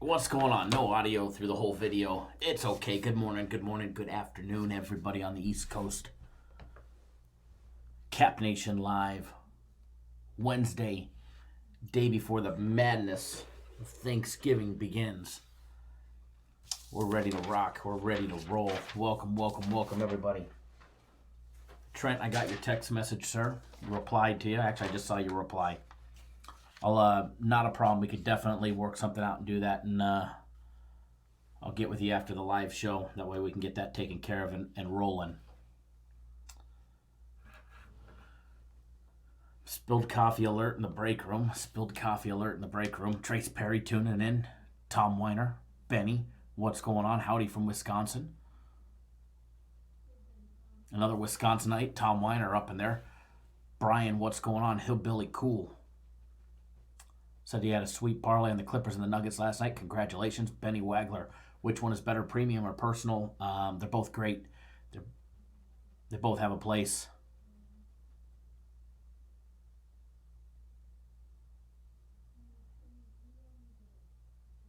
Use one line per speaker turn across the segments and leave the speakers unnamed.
What's going on? No audio through the whole video. It's okay. Good morning, good afternoon, everybody on the East Coast. Cap Nation Live, Wednesday, day before the madness of Thanksgiving begins. We're ready to rock. We're ready to roll. Welcome, everybody. Trent, I got your text message, sir. Replied to you. Actually, I just saw your reply. Not a problem. We could definitely work something out and do that, and I'll get with you after the live show. That way we can get that taken care of and rolling. Spilled coffee alert in the break room. Trace Perry tuning in. Tom Weiner. Benny, what's going on? Howdy from Wisconsin. Another Wisconsinite, Tom Weiner up in there. Brian, what's going on? Hillbilly Cool. Said he had a sweet parlay on the Clippers and the Nuggets last night. Congratulations. Benny Wagler. Which one is better, premium or personal? They're both great. They both have a place.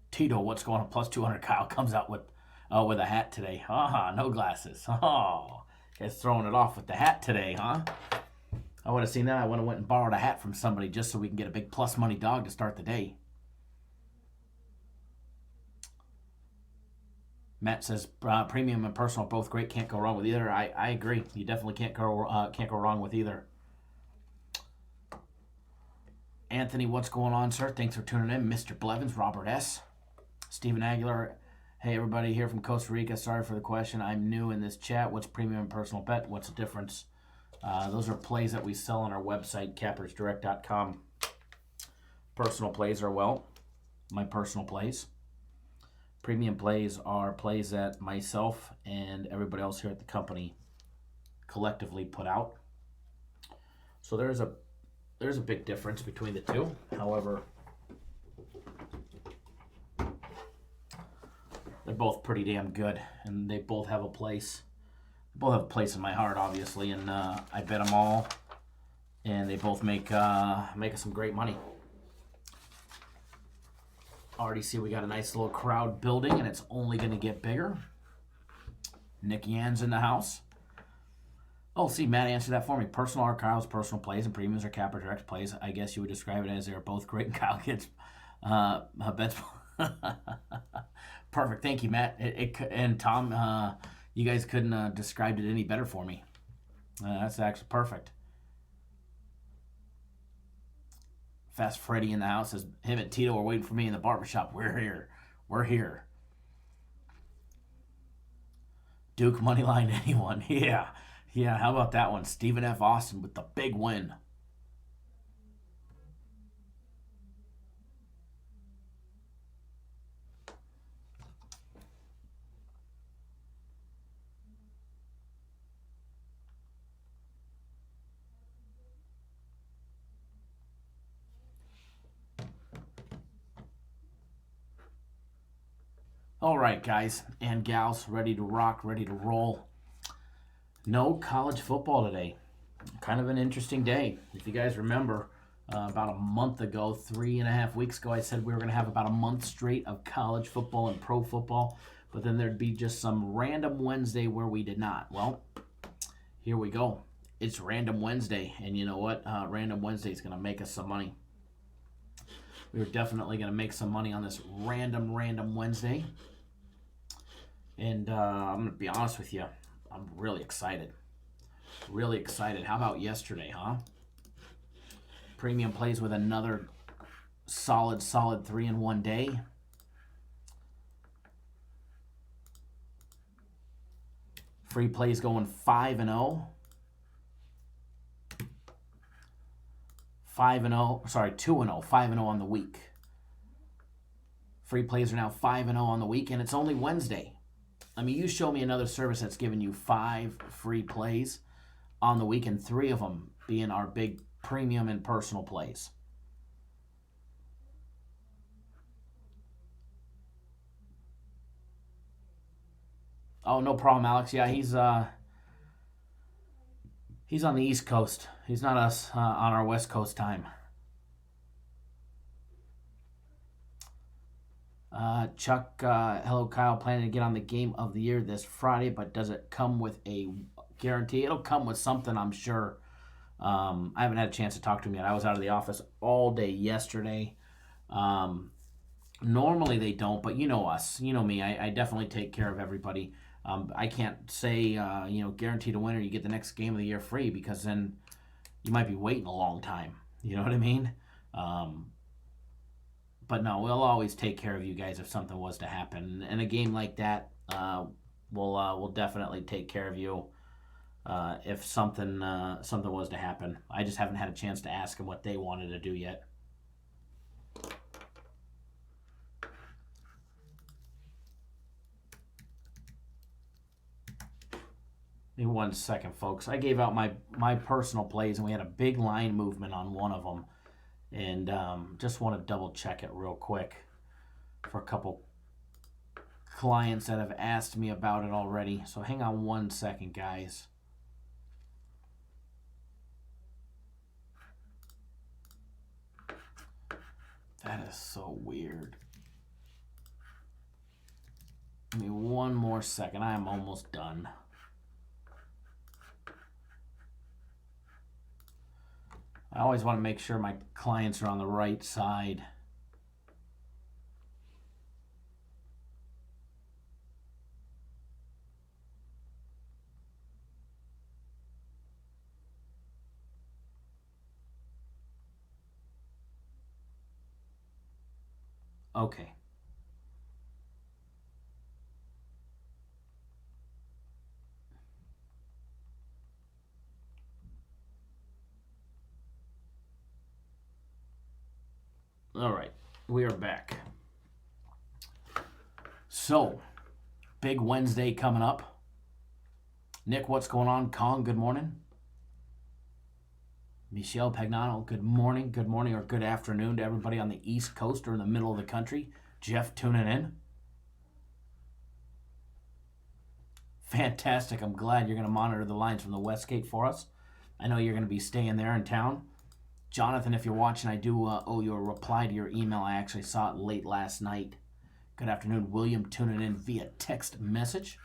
Tito, what's going on? Plus 200. Kyle comes out with a hat today. No glasses. Guys throwing it off with the hat today, huh? I would have seen that. I would have went and borrowed a hat from somebody just so we can get a big plus money dog to start the day. Matt says premium and personal both great. Can't go wrong with either. I agree. You definitely can't go wrong with either. Anthony, what's going on, sir? Thanks for tuning in. Mr. Blevins, Robert S. Stephen Aguilar. Hey, everybody here from Costa Rica. Sorry for the question. I'm new in this chat. What's premium and personal bet? What's the difference? Those are plays that we sell on our website, cappersdirect.com. Personal plays are, well, my personal plays. Premium plays are plays that myself and everybody else here at the company collectively put out. So there's a big difference between the two. However, they're both pretty damn good, and they both have a place. Both have a place in my heart, obviously, and I bet them all, and they both make us some great money. Already see we got a nice little crowd building, and it's only going to get bigger. Nick Yann's in the house. Oh, see, Matt answered that for me. Personal are Kyle's personal plays, and premiums are Capper Direct plays. I guess you would describe it as they're both great, and Kyle gets bets. Perfect, thank you, Matt. And Tom. You guys couldn't have described it any better for me. That's actually perfect. Fast Freddy in the house says, him and Tito are waiting for me in the barbershop. We're here. Duke moneyline anyone. Yeah, how about that one? Stephen F. Austin with the big win. All right, guys and gals, ready to rock, ready to roll. No college football today. Kind of an interesting day. If you guys remember, about a month ago, 3.5 weeks ago, I said we were going to have about a month straight of college football and pro football, but then there'd be just some random Wednesday where we did not. Well, here we go. It's Random Wednesday, and you know what? Random Wednesday is going to make us some money. We're definitely going to make some money on this random Wednesday. And I'm going to be honest with you. I'm really excited. Really excited. How about yesterday, huh? Premium plays with another solid 3-in-1 day. Free plays going 5-0. 2-0. 5-0 on the week. Free plays are now 5-0 on the week, and it's only Wednesday. I mean, you show me another service that's giving you 5 free plays on the week, and 3 of them being our big premium and personal plays. Oh, no problem, Alex. Yeah, he's on the East Coast. He's not us on our West Coast time. Chuck, hello Kyle, planning to get on the game of the year this Friday, but does it come with a guarantee? It'll come with something, I'm sure. I haven't had a chance to talk to him yet. I was out of the office all day yesterday. Normally they don't, but you know us, you know me. I definitely take care of everybody. I can't say, guaranteed a winner, you get the next game of the year free, because then you might be waiting a long time. You know what I mean? But no, we'll always take care of you guys if something was to happen. In a game like that, we'll definitely take care of you if something was to happen. I just haven't had a chance to ask them what they wanted to do yet. Give me 1 second, folks. I gave out my personal plays, and we had a big line movement on one of them. And just want to double check it real quick for a couple clients that have asked me about it already. So hang on 1 second, guys. That is so weird. Give me 1 more second. I am almost done. I always want to make sure my clients are on the right side. Okay. All right, we are back. So, big Wednesday coming up. Nick, what's going on? Kong, good morning. Michelle Pagnano, good morning or good afternoon to everybody on the East Coast or in the middle of the country. Jeff tuning in. Fantastic. I'm glad you're going to monitor the lines from the Westgate for us. I know you're going to be staying there in town. Jonathan, if you're watching, I do owe you a reply to your email. I actually saw it late last night. Good afternoon. William tuning in via text message.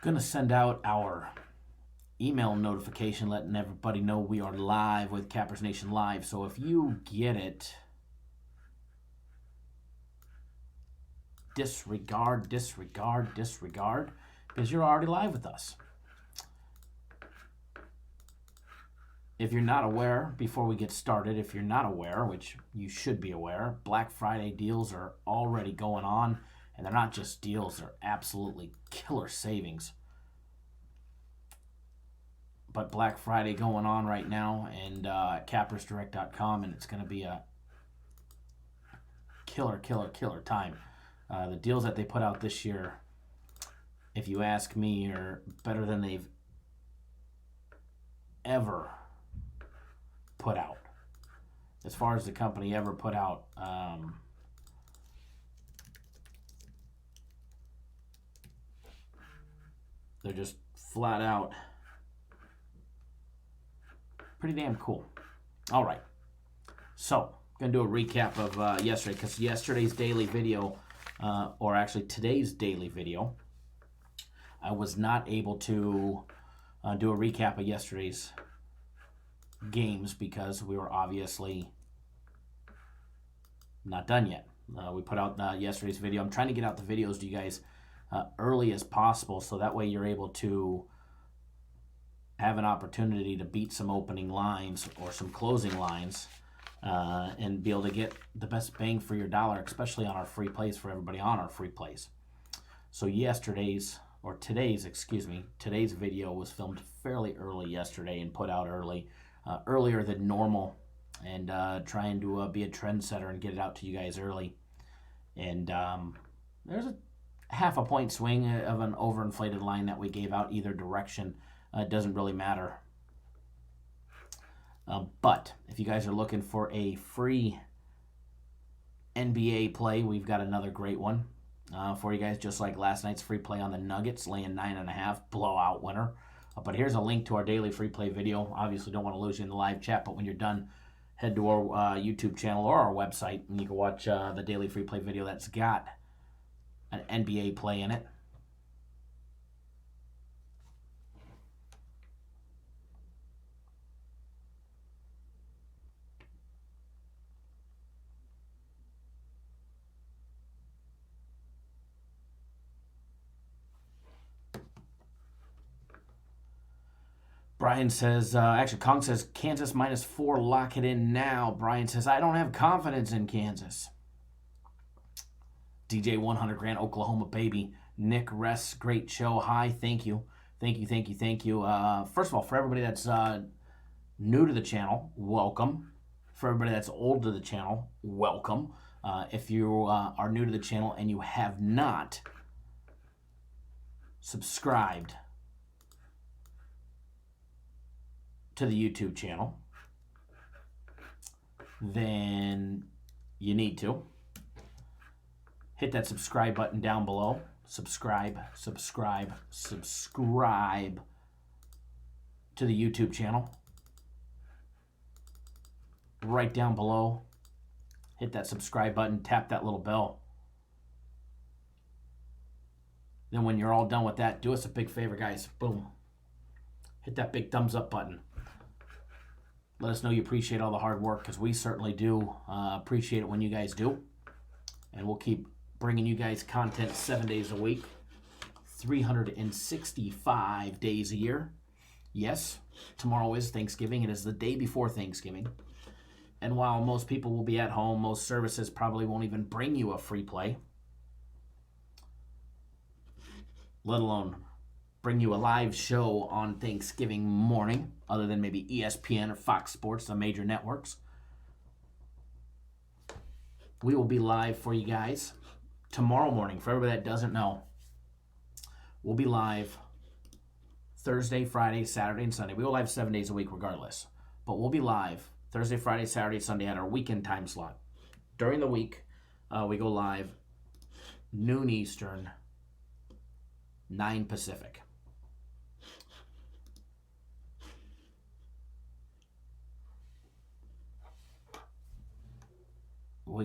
Going to send out our email notification letting everybody know we are live with Cappers Nation Live. So if you get it, disregard, because you're already live with us. If you're not aware, before we get started, if you're not aware, which you should be aware, Black Friday deals are already going on, and they're not just deals, they're absolutely killer savings. But Black Friday going on right now, and cappersdirect.com, and it's going to be a killer time. The deals that they put out this year, if you ask me, are better than they've ever put out. As far as the company ever put out, they're just flat out pretty damn cool. All right, so I'm gonna do a recap of yesterday, because yesterday's daily video, or actually today's daily video, I was not able to do a recap of yesterday's games because we were obviously not done yet. We put out yesterday's video. I'm trying to get out the videos to you guys early as possible, so that way you're able to have an opportunity to beat some opening lines or some closing lines, and be able to get the best bang for your dollar, especially on our free plays for everybody on our free plays. So today's video was filmed fairly early yesterday and put out earlier than normal, and trying to be a trendsetter and get it out to you guys early. And there's a half a point swing of an overinflated line that we gave out either direction. It doesn't really matter. But if you guys are looking for a free NBA play, we've got another great one for you guys, just like last night's free play on the Nuggets, laying 9.5, blowout winner. But here's a link to our daily free play video. Obviously don't want to lose you in the live chat, but when you're done, head to our YouTube channel or our website, and you can watch the daily free play video that's got an NBA play in it. Brian says, actually, Kong says, Kansas -4, lock it in now. Brian says, I don't have confidence in Kansas. DJ 100 grand, Oklahoma baby. Nick Rest, great show. Hi, thank you. Thank you. First of all, for everybody that's new to the channel, welcome. For everybody that's old to the channel, welcome. If you are new to the channel and you have not subscribed to the YouTube channel, then you need to hit that subscribe button down below. Subscribe to the YouTube channel. Right down below, hit that subscribe button, tap that little bell. Then when you're all done with that, do us a big favor, guys. Boom. Hit that big thumbs up button. Let us know you appreciate all the hard work, because we certainly do appreciate it when you guys do. And we'll keep bringing you guys content 7 days a week, 365 days a year. Yes, tomorrow is Thanksgiving. It is the day before Thanksgiving. And while most people will be at home, most services probably won't even bring you a free play, let alone bring you a live show on Thanksgiving morning, other than maybe ESPN or Fox Sports, the major networks. We will be live for you guys tomorrow morning. For everybody that doesn't know, we'll be live Thursday, Friday, Saturday, and Sunday. We go live 7 days a week regardless. But we'll be live Thursday, Friday, Saturday, Sunday at our weekend time slot. During the week, we go live noon Eastern, 9 Pacific.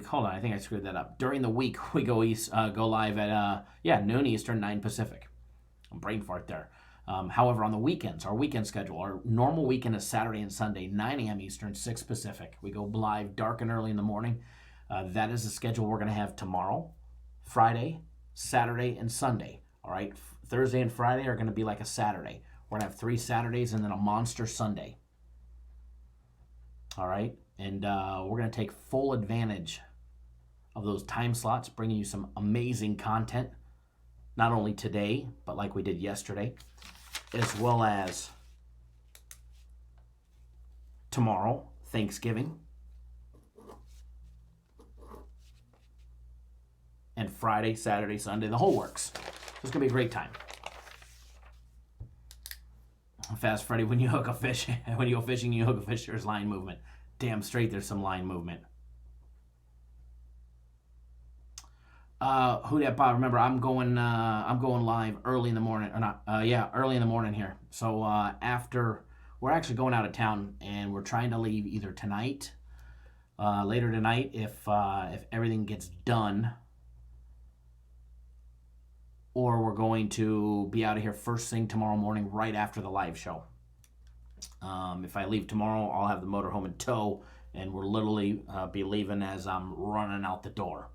Hold on, I think I screwed that up. During the week, we go live at noon Eastern, 9 Pacific. Brain fart there. However, on the weekends, our weekend schedule, our normal weekend is Saturday and Sunday, 9 a.m. Eastern, 6 Pacific. We go live dark and early in the morning. That is the schedule we're going to have tomorrow, Friday, Saturday, and Sunday. All right, Thursday and Friday are going to be like a Saturday. We're going to have 3 Saturdays and then a monster Sunday. All right, and we're going to take full advantage of those time slots, bringing you some amazing content, not only today, but like we did yesterday, as well as tomorrow, Thanksgiving, and Friday, Saturday, Sunday, the whole works. It's going to be a great time. Fast Freddy, when you hook a fish, when you go fishing, you hook a fish, there's line movement. Damn straight there's some line movement. Who that Bob? Remember, I'm going live early in the morning, or not? Early in the morning here. So after, we're actually going out of town, and we're trying to leave either tonight, later tonight, if everything gets done, or we're going to be out of here first thing tomorrow morning, right after the live show. If I leave tomorrow, I'll have the motorhome in tow, and we'll literally be leaving as I'm running out the door.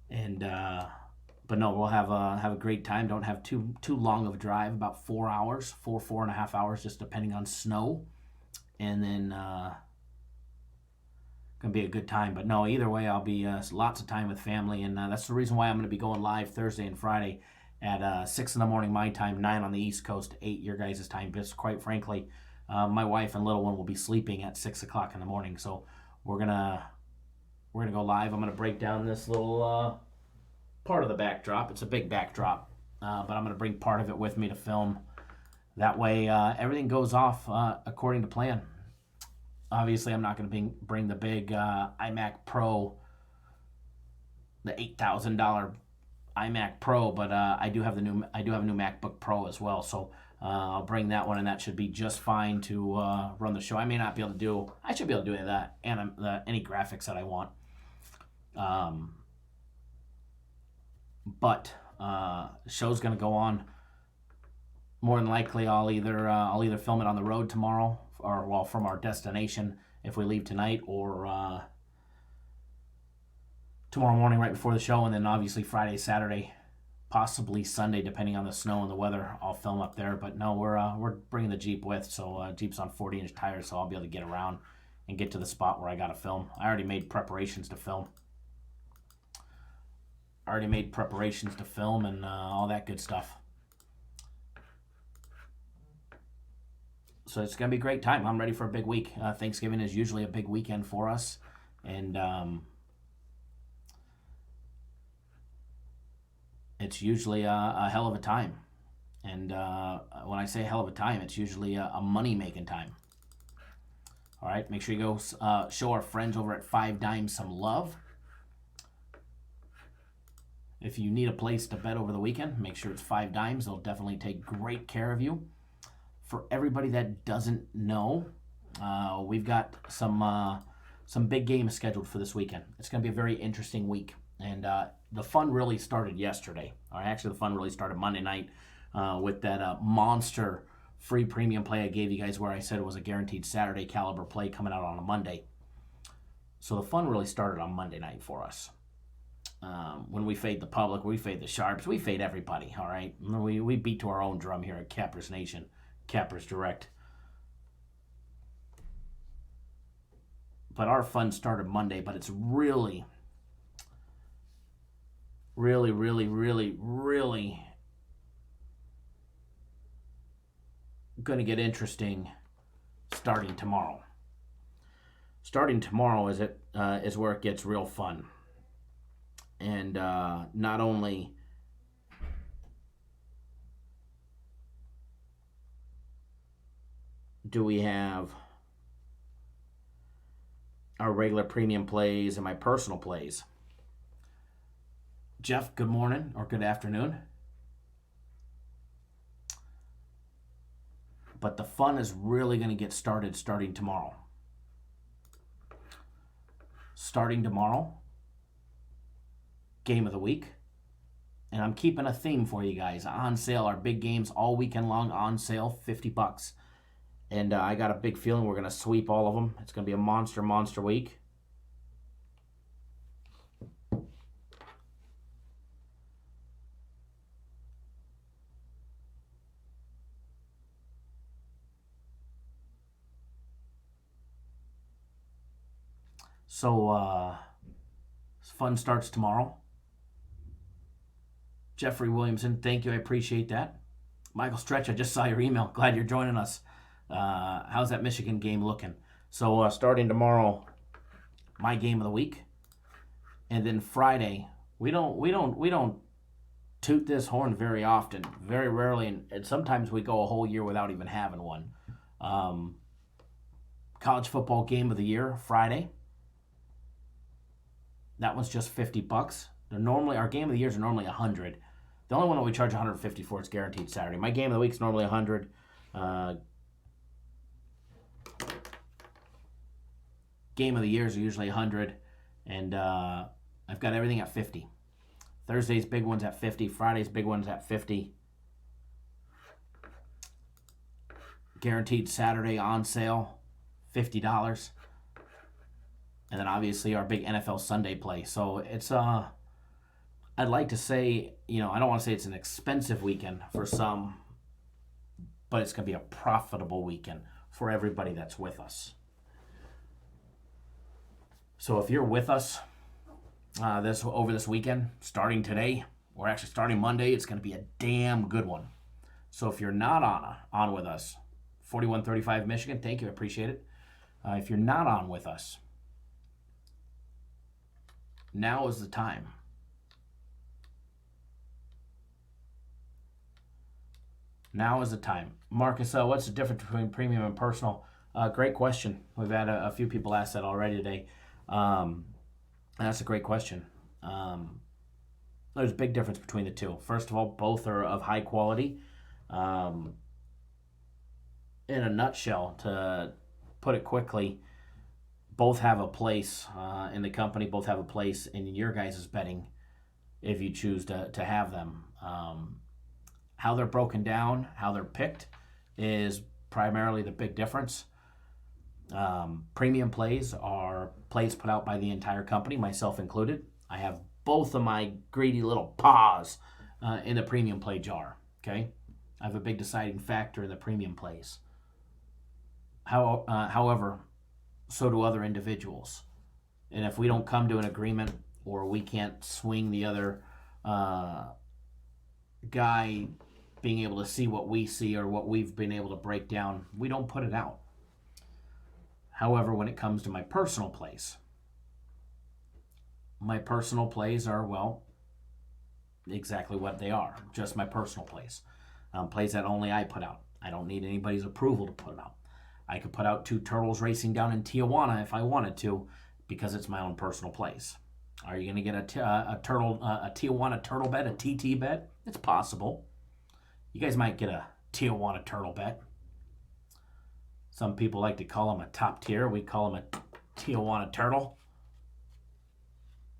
And but no, we'll have a great time. Don't have too long of a drive, about 4 hours, 4.5 hours, just depending on snow. And then gonna be a good time. But no, either way, I'll be lots of time with family, and that's the reason why I'm gonna be going live Thursday and Friday at 6 in the morning my time, 9 on the East Coast, 8 your guys' time. Because quite frankly, my wife and little one will be sleeping at 6 o'clock in the morning. So we're gonna go live. I'm gonna break down this little part of the backdrop. It's a big backdrop, but I'm gonna bring part of it with me to film. That way, everything goes off according to plan. Obviously, I'm not gonna bring the big iMac Pro, the $8,000 iMac Pro, but I do have a new MacBook Pro as well. So I'll bring that one, and that should be just fine to run the show. I may not be able to do. I should be able to do that and any graphics that I want. But the show's going to go on. More than likely, I'll either film it on the road tomorrow, or from our destination if we leave tonight, or tomorrow morning right before the show, and then obviously Friday, Saturday, possibly Sunday, depending on the snow and the weather. I'll film up there. But no, we're bringing the Jeep with, so Jeep's on 40-inch tires, so I'll be able to get around and get to the spot where I got to film. I already made preparations to film. And all that good stuff. So it's going to be a great time. I'm ready for a big week. Thanksgiving is usually a big weekend for us. And it's usually a hell of a time. And when I say hell of a time, it's usually a money-making time. All right, make sure you go show our friends over at 5 Dimes some love. If you need a place to bet over the weekend, make sure it's 5 Dimes. They'll definitely take great care of you. For everybody that doesn't know, we've got some big games scheduled for this weekend. It's going to be a very interesting week. And the fun really started yesterday. Actually, the fun really started Monday night with that monster free premium play I gave you guys, where I said it was a guaranteed Saturday caliber play coming out on a Monday. So the fun really started on Monday night for us. When we fade the public, we fade the sharps, we fade everybody, all right? We beat to our own drum here at Cappers Nation, Cappers Direct. But our fun started Monday, but it's really going to get interesting starting tomorrow. Starting tomorrow is where it gets real fun. And not only do we have our regular premium plays and my personal plays. Jeff, good morning or good afternoon. But the fun is really going to get started starting tomorrow. Starting tomorrow, game of the week. And I'm keeping a theme for you guys. On sale, our big games all weekend long on sale, $50. And I got a big feeling we're going to sweep all of them. It's going to be a monster week. So, fun starts tomorrow. Jeffrey Williamson, thank you. I appreciate that. Michael Stretch, I just saw your email. Glad you're joining us. How's that Michigan game looking? So, starting tomorrow, my game of the week. And then Friday, we don't toot this horn very often, very rarely, and sometimes we go a whole year without even having one. College football game of the year, Friday. That one's just $50. Our game of the years are normally $100. The only one that we charge $150 for is guaranteed Saturday. My game of the week is normally $100. Game of the years are usually $100, and I've got everything at $50. Thursday's big one's at $50. Friday's big one's at $50. Guaranteed Saturday on sale, $50. And then obviously our big NFL Sunday play. So it's I'd like to say, I don't want to say it's an expensive weekend for some, but it's going to be a profitable weekend for everybody that's with us. So if you're with us over this weekend, starting today, or actually starting Monday, it's going to be a damn good one. So if you're not on with us, 4135 Michigan, thank you, I appreciate it. If you're not on with us, now is the time. Now is the time. Marcus, what's the difference between premium and personal? Great question. We've had a few people ask that already today. That's a great question. There's a big difference between the two. First of all, both are of high quality. in a nutshell, to put it quickly, both have a place in the company, both have a place in your guys' betting if you choose to have them. How they're broken down, how they're picked is primarily the big difference. Premium plays are plays put out by the entire company, myself included. I have both of my greedy little paws in the premium play jar. Okay, I have a big deciding factor in the premium plays. However, so do other individuals. And if we don't come to an agreement, or we can't swing the other guy being able to see what we see or what we've been able to break down, we don't put it out. However, when it comes to my personal plays are, well, exactly what they are. Just my personal plays. Plays that only I put out. I don't need anybody's approval to put them out. I could put out 2 turtles racing down in Tijuana if I wanted to, because it's my own personal plays. Are you going to get a Tijuana turtle bet, a TT bet? It's possible. You guys might get a Tijuana turtle bet. Some people like to call them a top tier. We call them a Tijuana turtle.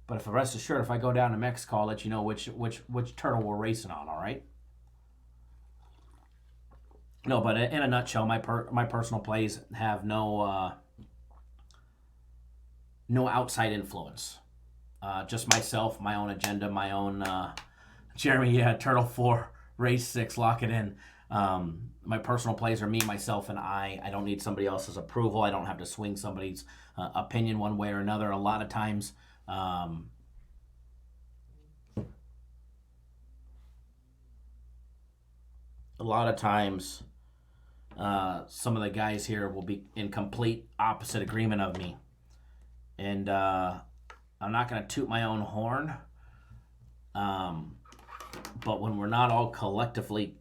But if rest assured, if I go down to Mexico, I'll let you know which turtle we're racing on. All right. No, but in a nutshell, my personal plays have no outside influence. Just myself, my own agenda, my own Jeremy, Turtle 4, Race 6, lock it in. My personal plays are me, myself, and I. I don't need somebody else's approval. I don't have to swing somebody's opinion one way or another. A lot of times, some of the guys here will be in complete opposite agreement of me. And I'm not going to toot my own horn, but when we're not all collectively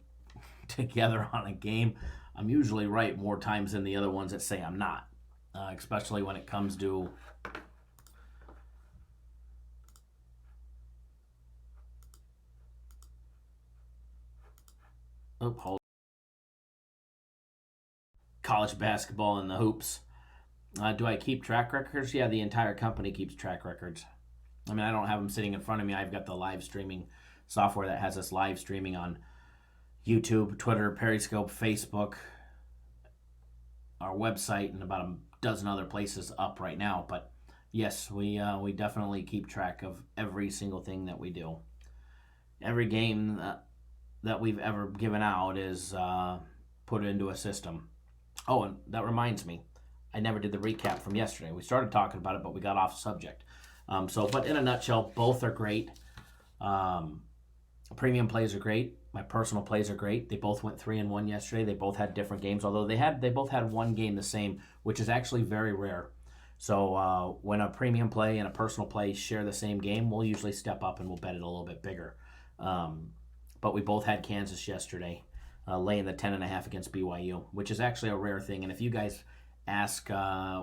together on a game, I'm usually right more times than the other ones that say I'm not, especially when it comes to college basketball and the hoops. Do I keep track records? Yeah, the entire company keeps track records. I mean, I don't have them sitting in front of me. I've got the live streaming software that has us live streaming on YouTube, Twitter, Periscope, Facebook, our website, and about a dozen other places up right now. But yes, we definitely keep track of every single thing that we do. Every game that we've ever given out is put into a system. Oh, and that reminds me, I never did the recap from yesterday. We started talking about it, but we got off subject. But in a nutshell, both are great. Premium plays are great. My personal plays are great. They both went 3-1 yesterday. They both had different games, although they both had one game the same, which is actually very rare. So when a premium play and a personal play share the same game, we'll usually step up and we'll bet it a little bit bigger. But we both had Kansas yesterday, laying the 10.5 against BYU, which is actually a rare thing. And if you guys ask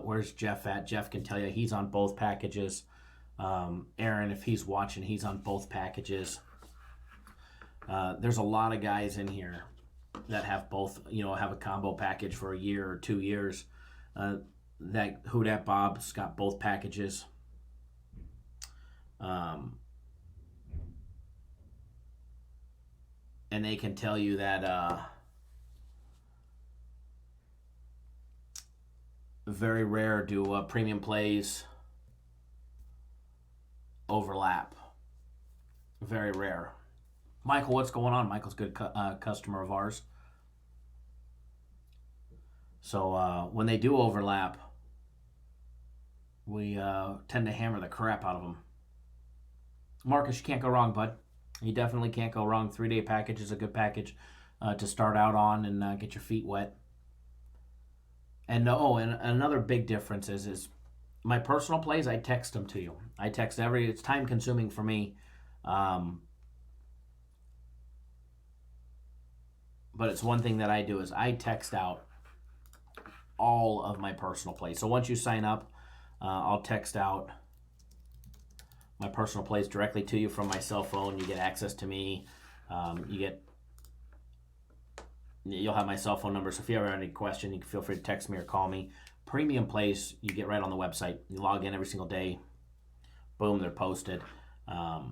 where's Jeff at, Jeff can tell you he's on both packages. Aaron, if he's watching, he's on both packages. There's a lot of guys in here that have both, have a combo package for a year or 2 years. That Who Dat Bob's got both packages. And they can tell you that very rare do premium plays overlap. Very rare. Michael, what's going on? Michael's a good customer of ours. So when they do overlap, we tend to hammer the crap out of them. Marcus, you can't go wrong, bud. You definitely can't go wrong. 3-day package is a good package to start out on and get your feet wet. And and another big difference is my personal plays, I text them to you. I text it's time consuming for me. But it's one thing that I do is I text out all of my personal plays. So once you sign up, I'll text out my personal plays directly to you from my cell phone. You get access to me. You get You'll have my cell phone number, so if you ever have any question, you can feel free to text me or call me. Premium plays, you get right on the website. You log in every single day. Boom, they're posted. Other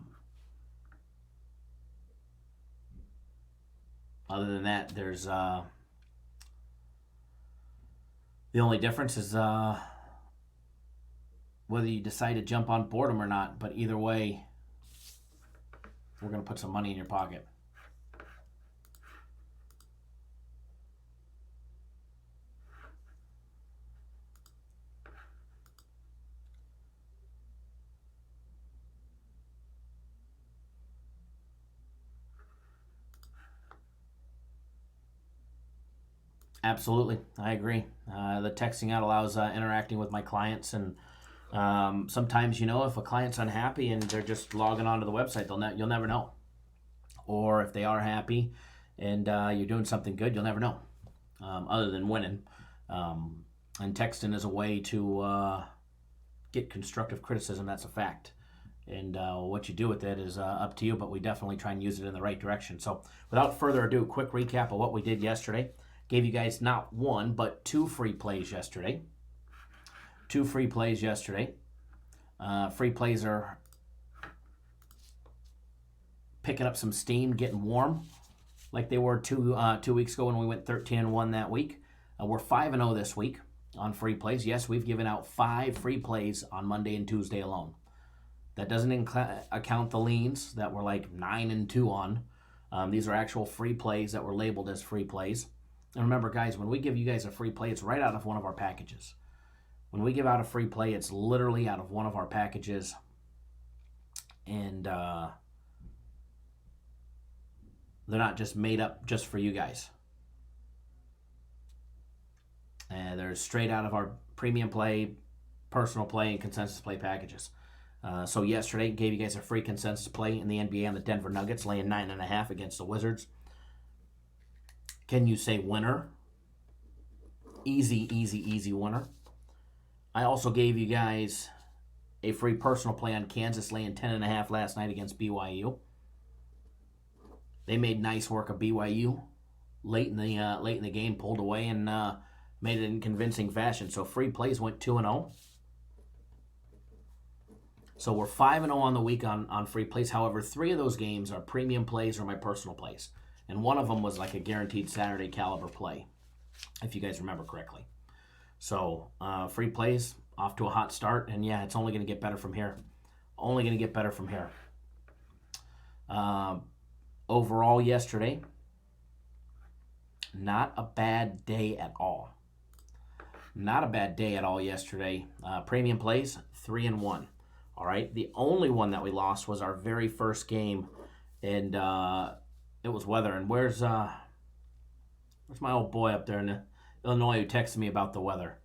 than that, there's the only difference is whether you decide to jump on board them or not. But either way, we're going to put some money in your pocket. Absolutely, I agree. The texting out allows interacting with my clients, and sometimes, if a client's unhappy and they're just logging onto the website, you'll never know. Or if they are happy and you're doing something good, you'll never know, other than winning. And texting is a way to get constructive criticism. That's a fact. And what you do with it is up to you, but we definitely try and use it in the right direction. So without further ado, quick recap of what we did yesterday. Gave you guys not one, but 2 free plays yesterday. 2 free plays yesterday. Free plays are picking up some steam, getting warm, like they were 2 weeks ago when we went 13-1 that week. We're 5-0 this week on free plays. Yes, we've given out 5 free plays on Monday and Tuesday alone. That doesn't account the leans that we're like 9-2 on. These are actual free plays that were labeled as free plays. And remember, guys, when we give you guys a free play, it's right out of one of our packages. When we give out a free play, it's literally out of one of our packages. And they're not just made up just for you guys. They're straight out of our premium play, personal play, and consensus play packages. So yesterday, gave you guys a free consensus play in the NBA on the Denver Nuggets, laying 9.5 against the Wizards. Can you say winner? Easy winner. I also gave you guys a free personal play on Kansas, laying 10.5 last night against BYU. They made nice work of BYU late in the game, pulled away and made it in convincing fashion. So free plays went 2-0. So we're 5-0 on the week on free plays. However, 3 of those games are premium plays or my personal plays. And one of them was like a guaranteed Saturday caliber play, if you guys remember correctly. So free plays, off to a hot start. And yeah, it's only going to get better from here. Only going to get better from here. Overall yesterday, not a bad day at all. Not a bad day at all yesterday. Premium plays, 3-1. All right. The only one that we lost was our very first game, and it was weather. And where's my old boy up there in Illinois who texted me about the weather?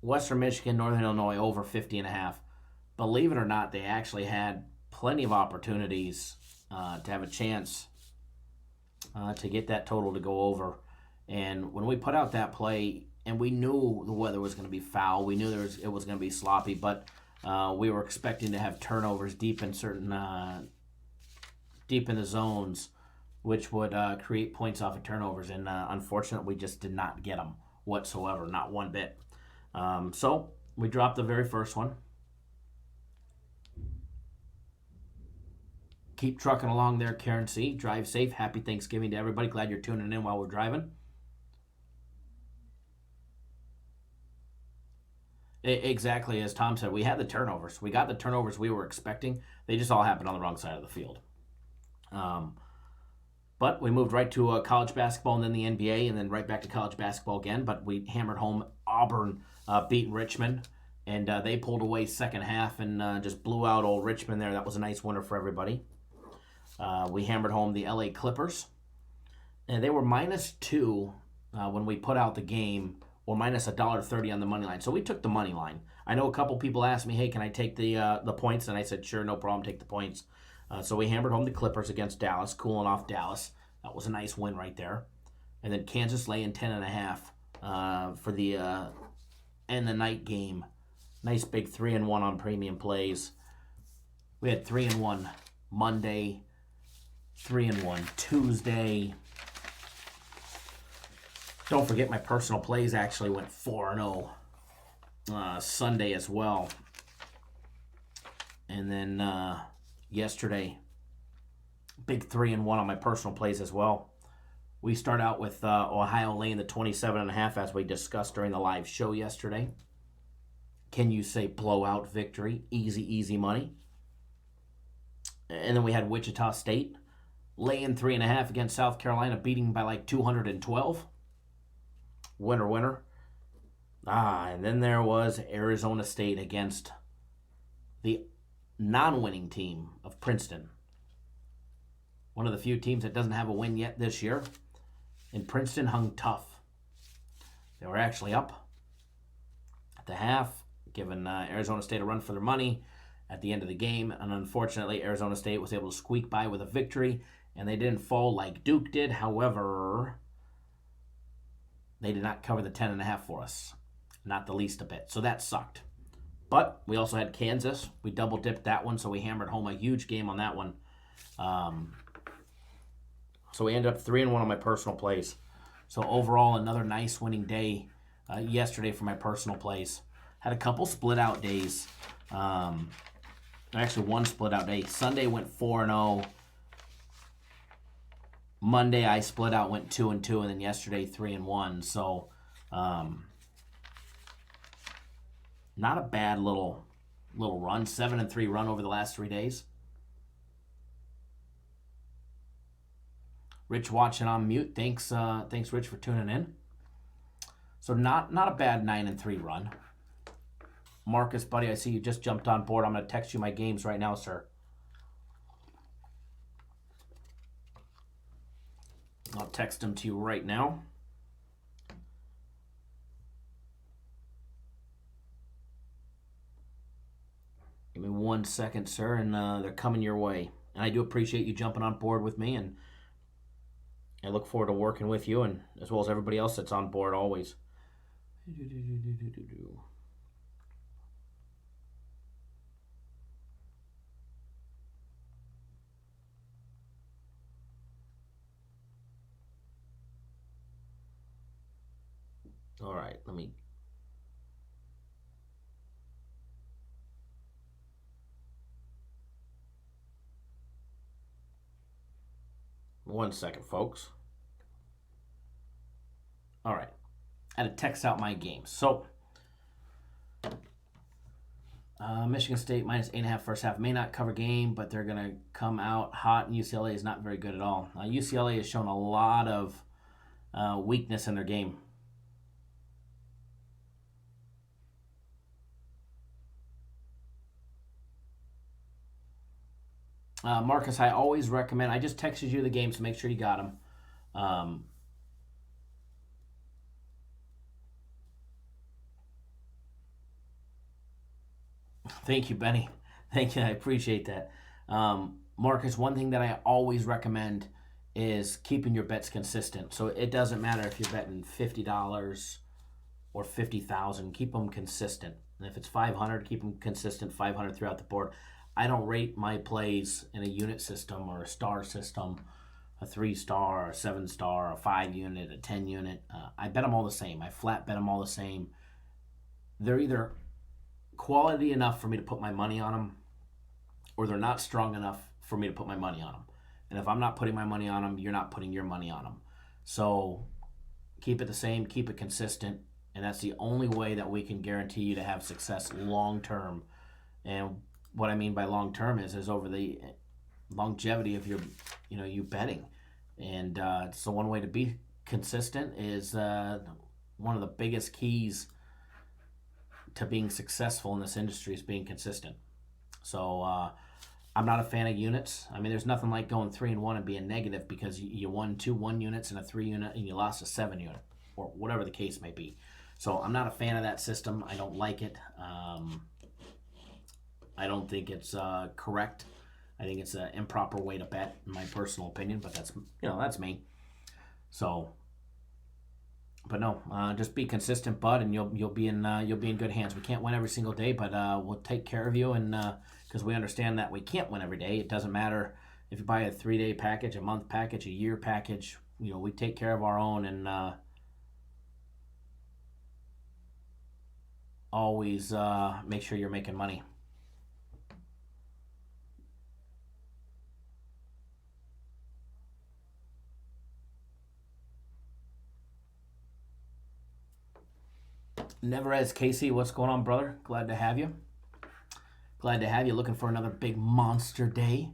Western Michigan, Northern Illinois, over 50.5. Believe it or not, they actually had plenty of opportunities to have a chance to get that total to go over. And when we put out that play, and we knew the weather was going to be foul, we knew it was going to be sloppy, but we were expecting to have turnovers deep in the zones, which would create points off of turnovers. And unfortunately, we just did not get them whatsoever, not one bit. So we dropped the very first one. Keep trucking along there, Karen C. Drive safe. Happy Thanksgiving to everybody. Glad you're tuning in while we're driving. Exactly as Tom said, we had the turnovers. We got the turnovers we were expecting. They just all happened on the wrong side of the field. But we moved right to college basketball and then the NBA and then right back to college basketball again. But we hammered home Auburn, beat Richmond, and they pulled away second half and just blew out old Richmond there. That was a nice winner for everybody. We hammered home the LA Clippers, and they were -2 when we put out the game, or minus $1.30 on the money line. So we took the money line. I know a couple people asked me, hey, can I take the points? And I said, sure, no problem, take the points. So we hammered home the Clippers against Dallas, cooling off Dallas. That was a nice win right there. And then Kansas laying 10.5 for the end the night game. Nice big 3-1 on premium plays. We had 3-1 Monday, 3-1 Tuesday, Don't forget my personal plays actually went 4-0 Sunday as well. And then yesterday, big 3-1 on my personal plays as well. We start out with Ohio laying the 27.5 as we discussed during the live show yesterday. Can you say blowout victory? Easy money. And then we had Wichita State laying 3.5 against South Carolina, beating by like 212. Winner. And then there was Arizona State against the non-winning team of Princeton. One of the few teams that doesn't have a win yet this year. And Princeton hung tough. They were actually up at the half, giving Arizona State a run for their money at the end of the game. And unfortunately, Arizona State was able to squeak by with a victory, and they didn't fall like Duke did. However, they did not cover the 10.5 for us. Not the least a bit. So that sucked. But we also had Kansas. We double-dipped that one, so we hammered home a huge game on that one. So we ended up 3-1 on my personal plays. So overall, another nice winning day yesterday for my personal plays. Had a couple split-out days. Actually, one split-out day. Sunday went 4-0. Monday, I split out, went 2-2, and then yesterday, 3-1. So, not a bad little run. 7-3 run over the last 3 days. Rich watching on mute. Thanks, Rich, for tuning in. So not a bad 9-3 run. Marcus, buddy, I see you just jumped on board. I'm going to text you my games right now, sir. I'll text them to you right now. Give me 1 second, sir, and they're coming your way. And I do appreciate you jumping on board with me, and I look forward to working with you, and as well as everybody else that's on board always. All right, let me... One second, folks. All right. I had to text out my games. So, Michigan State minus 8.5 first half. May not cover game, but they're going to come out hot, and UCLA is not very good at all. UCLA has shown a lot of weakness in their game. Marcus, I always recommend, I just texted you the games to make sure you got them. Thank you, Benny. Thank you. I appreciate that. Marcus, one thing that I always recommend is keeping your bets consistent. So it doesn't matter if you're betting $50 or $50,000. Keep them consistent. And if it's 500, keep them consistent, 500 throughout the board. I don't rate my plays in a unit system or a star system, a 3-star, a 7-star, a 5-unit, a 10-unit. I bet them all the same. I flat bet them all the same. They're either quality enough for me to put my money on them, or they're not strong enough for me to put my money on them. And if I'm not putting my money on them, you're not putting your money on them. So keep it the same, keep it consistent, and that's the only way that we can guarantee you to have success long term. And what I mean by long term is over the longevity of your, you betting. And so one way to be consistent is one of the biggest keys to being successful in this industry is being consistent. So I'm not a fan of units. I mean, there's nothing like going 3-1 and being negative because you won 2 1-units and a 3-unit and you lost a 7-unit or whatever the case may be. So I'm not a fan of that system. I don't like it. I don't think it's correct. I think it's an improper way to bet, in my personal opinion. But that's me. So, but no, just be consistent, bud, and you'll be in good hands. We can't win every single day, but we'll take care of you, and because we understand that we can't win every day. It doesn't matter if you buy a 3-day package, a month package, a year package. We take care of our own, and always make sure you're making money. Never as Casey, what's going on, brother? Glad to have you. Glad to have you. Looking for another big monster day.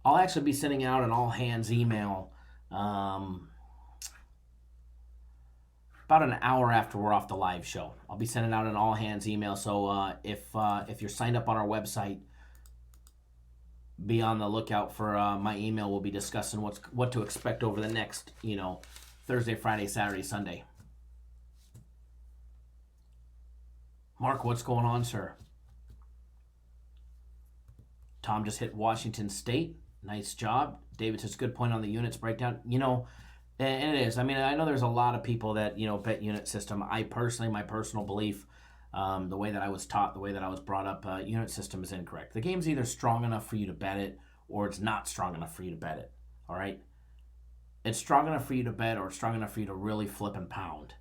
I'll actually be sending out an all hands email about an hour after we're off the live show. I'll be sending out an all hands email. So if you're signed up on our website, be on the lookout for my email. We'll be discussing what to expect over the next Thursday, Friday, Saturday, Sunday. Mark, what's going on, sir? Tom just hit Washington State. Nice job. David says, good point on the units breakdown. And it is. I mean, I know there's a lot of people that, bet unit system. I personally, my personal belief, the way that I was taught, the way that I was brought up, unit system is incorrect. The game's either strong enough for you to bet it or it's not strong enough for you to bet it. All right? It's strong enough for you to bet or it's strong enough for you to really flip and pound.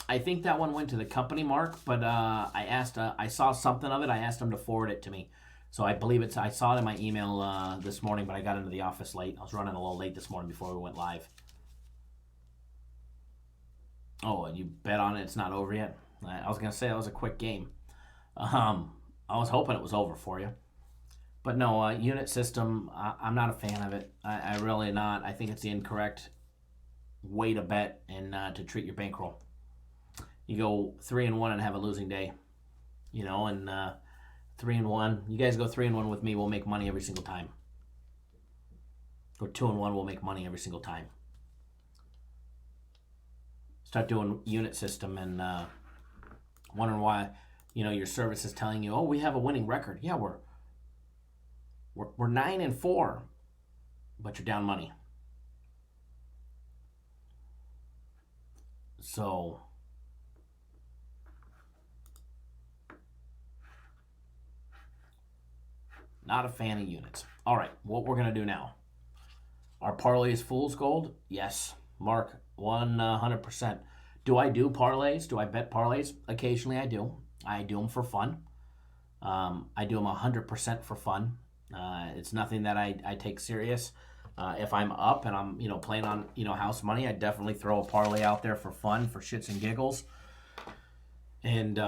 I think that one went to the company, Mark, but I saw something of it. I asked him to forward it to me. So I believe I saw it in my email this morning, but I got into the office late. I was running a little late this morning before we went live. Oh, and you bet on it? It's not over yet? I was going to say that was a quick game. I was hoping it was over for you. But no, unit system, I'm not a fan of it. I really not. I think it's the incorrect way to bet and to treat your bankroll. You go 3-1 and have a losing day, and 3-1. You guys go 3-1 with me, we'll make money every single time. Or 2-1, we'll make money every single time. Start doing unit system and wondering why, your service is telling you, oh, we have a winning record. Yeah, we're 9-4, but you're down money. So not a fan of units. All right, what we're going to do now. Are parlays fool's gold? Yes. Mark, 100%. Do I do parlays? Do I bet parlays? Occasionally I do. I do them for fun. I do them 100% for fun. It's nothing that I take serious. If I'm up and I'm playing on house money, I definitely throw a parlay out there for fun, for shits and giggles. And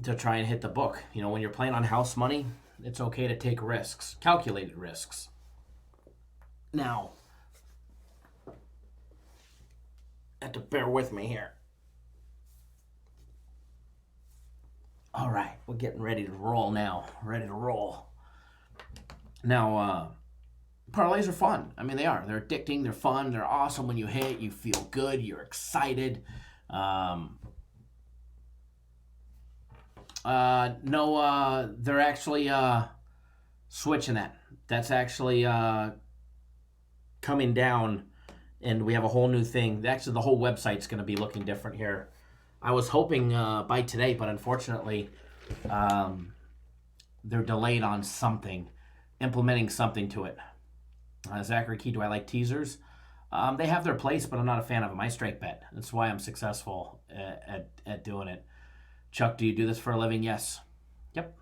to try and hit the book. When you're playing on house money, it's okay to take risks, calculated risks. Now, you have to bear with me here. All right, we're getting ready to roll now. Ready to roll. Now, parlays are fun. I mean, they are. They're addicting. They're fun. They're awesome. When you hit, you feel good. You're excited. No, they're actually switching that. That's actually coming down, and we have a whole new thing. Actually, the whole website's going to be looking different here. I was hoping by today, but unfortunately, they're delayed on something, implementing something to it. Zachary Key, do I like teasers? They have their place, but I'm not a fan of them. I straight bet. That's why I'm successful at doing it. Chuck, do you do this for a living? Yes. Yep.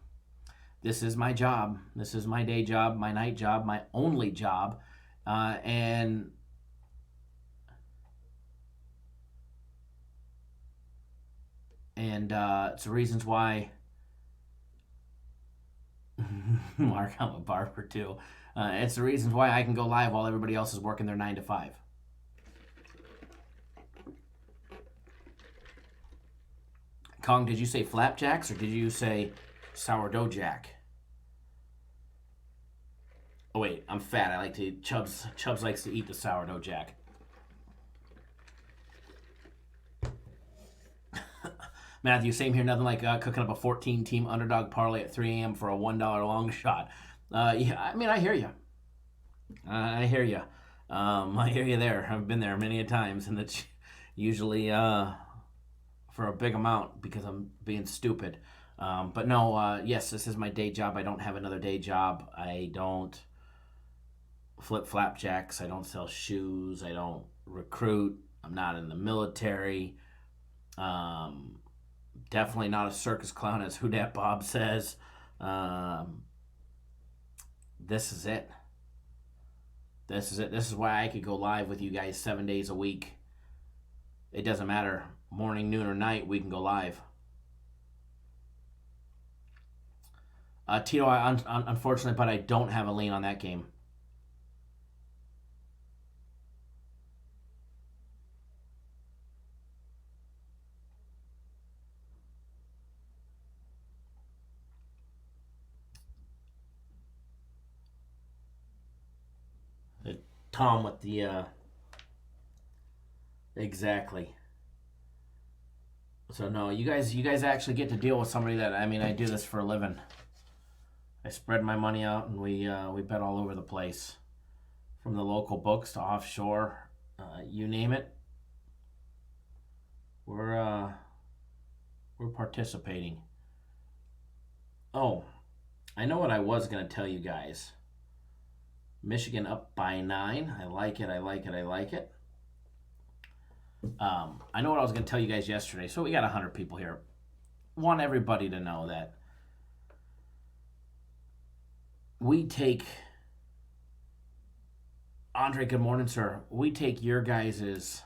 This is my job. This is my day job, my night job, my only job. And it's the reasons why Mark, I'm a barber too. It's the reasons why I can go live while everybody else is working their 9 to 5. Kong, did you say flapjacks or did you say sourdough jack? Oh wait, I'm fat. I like to eat Chubbs likes to eat the sourdough jack. Matthew, same here. Nothing like cooking up a 14-team underdog parlay at 3 a.m. for a $1 long shot. Yeah, I mean, I hear you. I hear you. I hear you there. I've been there many a times, and it's usually for a big amount because I'm being stupid. But no, yes, this is my day job. I don't have another day job. I don't flip flapjacks. I don't sell shoes. I don't recruit. I'm not in the military. Definitely not a circus clown, as Who Dat Bob says. This is it. This is it. This is why I could go live with you guys 7 days a week. It doesn't matter. Morning, noon, or night, we can go live. Tito, unfortunately, but I don't have a lean on that game. Tom with the exactly. So no, you guys actually get to deal with somebody that, I mean, I do this for a living. I spread my money out, and we bet all over the place, from the local books to offshore, you name it. We're participating. Oh, I know what I was gonna tell you guys. Michigan up by 9. I like it. I like it. I like it. I know what I was going to tell you guys yesterday. So we got 100 people here. Want everybody to know that we take, Andre, good morning, sir. We take your guys's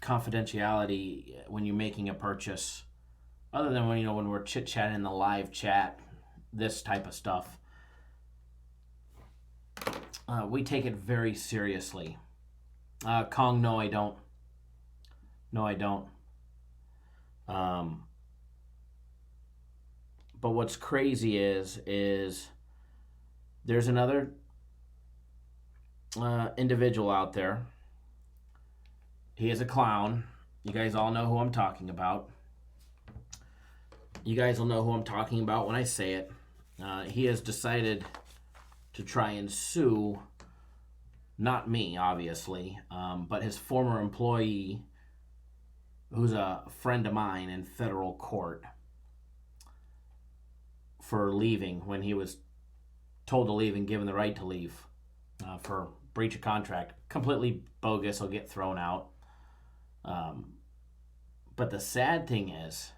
confidentiality when you're making a purchase, other than when we're chit-chatting in the live chat, this type of stuff. We take it very seriously. Kong, no, I don't. No, I don't. But what's crazy is there's another individual out there. He is a clown. You guys all know who I'm talking about. You guys will know who I'm talking about when I say it. He has decided to try and sue, not me, obviously, but his former employee, who's a friend of mine, in federal court for leaving when he was told to leave and given the right to leave for breach of contract. Completely bogus. He'll get thrown out. But the sad thing is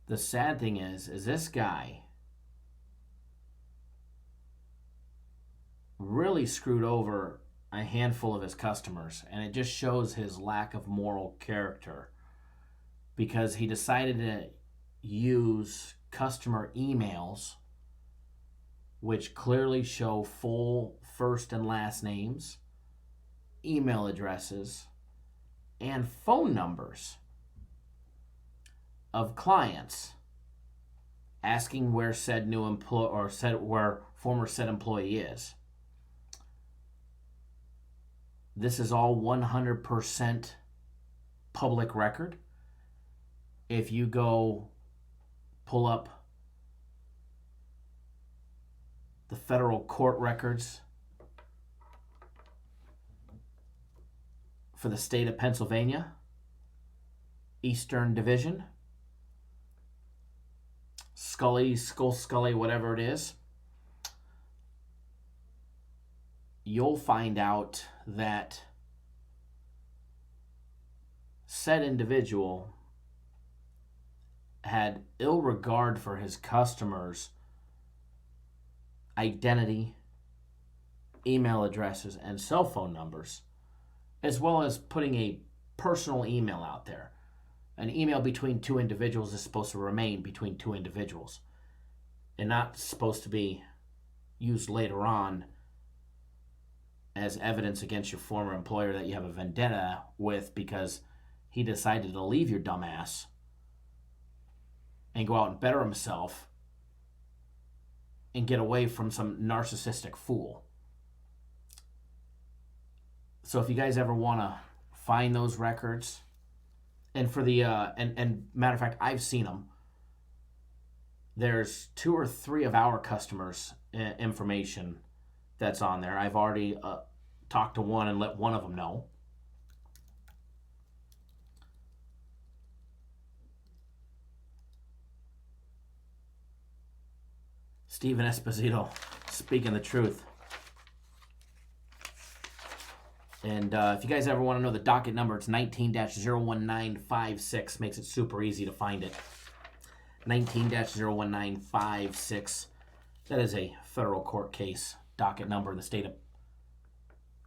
this guy really screwed over a handful of his customers, and it just shows his lack of moral character, because he decided to use customer emails which clearly show full first and last names, email addresses, and phone numbers of clients, asking where said new employee or where former said employee is. This is all 100% public record. If you go pull up the federal court records for the state of Pennsylvania, Eastern Division, Scully, whatever it is, you'll find out that said individual had ill regard for his customers' identity, email addresses, and cell phone numbers, as well as putting a personal email out there. An email between two individuals is supposed to remain between two individuals and not supposed to be used later on as evidence against your former employer that you have a vendetta with because he decided to leave your dumbass and go out and better himself and get away from some narcissistic fool. So if you guys ever want to find those records, and for the and matter of fact, I've seen them. There's 2 or 3 of our customers' information that's on there. I've already talked to one and let one of them know. Steven Esposito speaking the truth. And if you guys ever want to know the docket number, it's 19-01956. Makes it super easy to find it. 19-01956. That is a federal court case. Docket number in the state of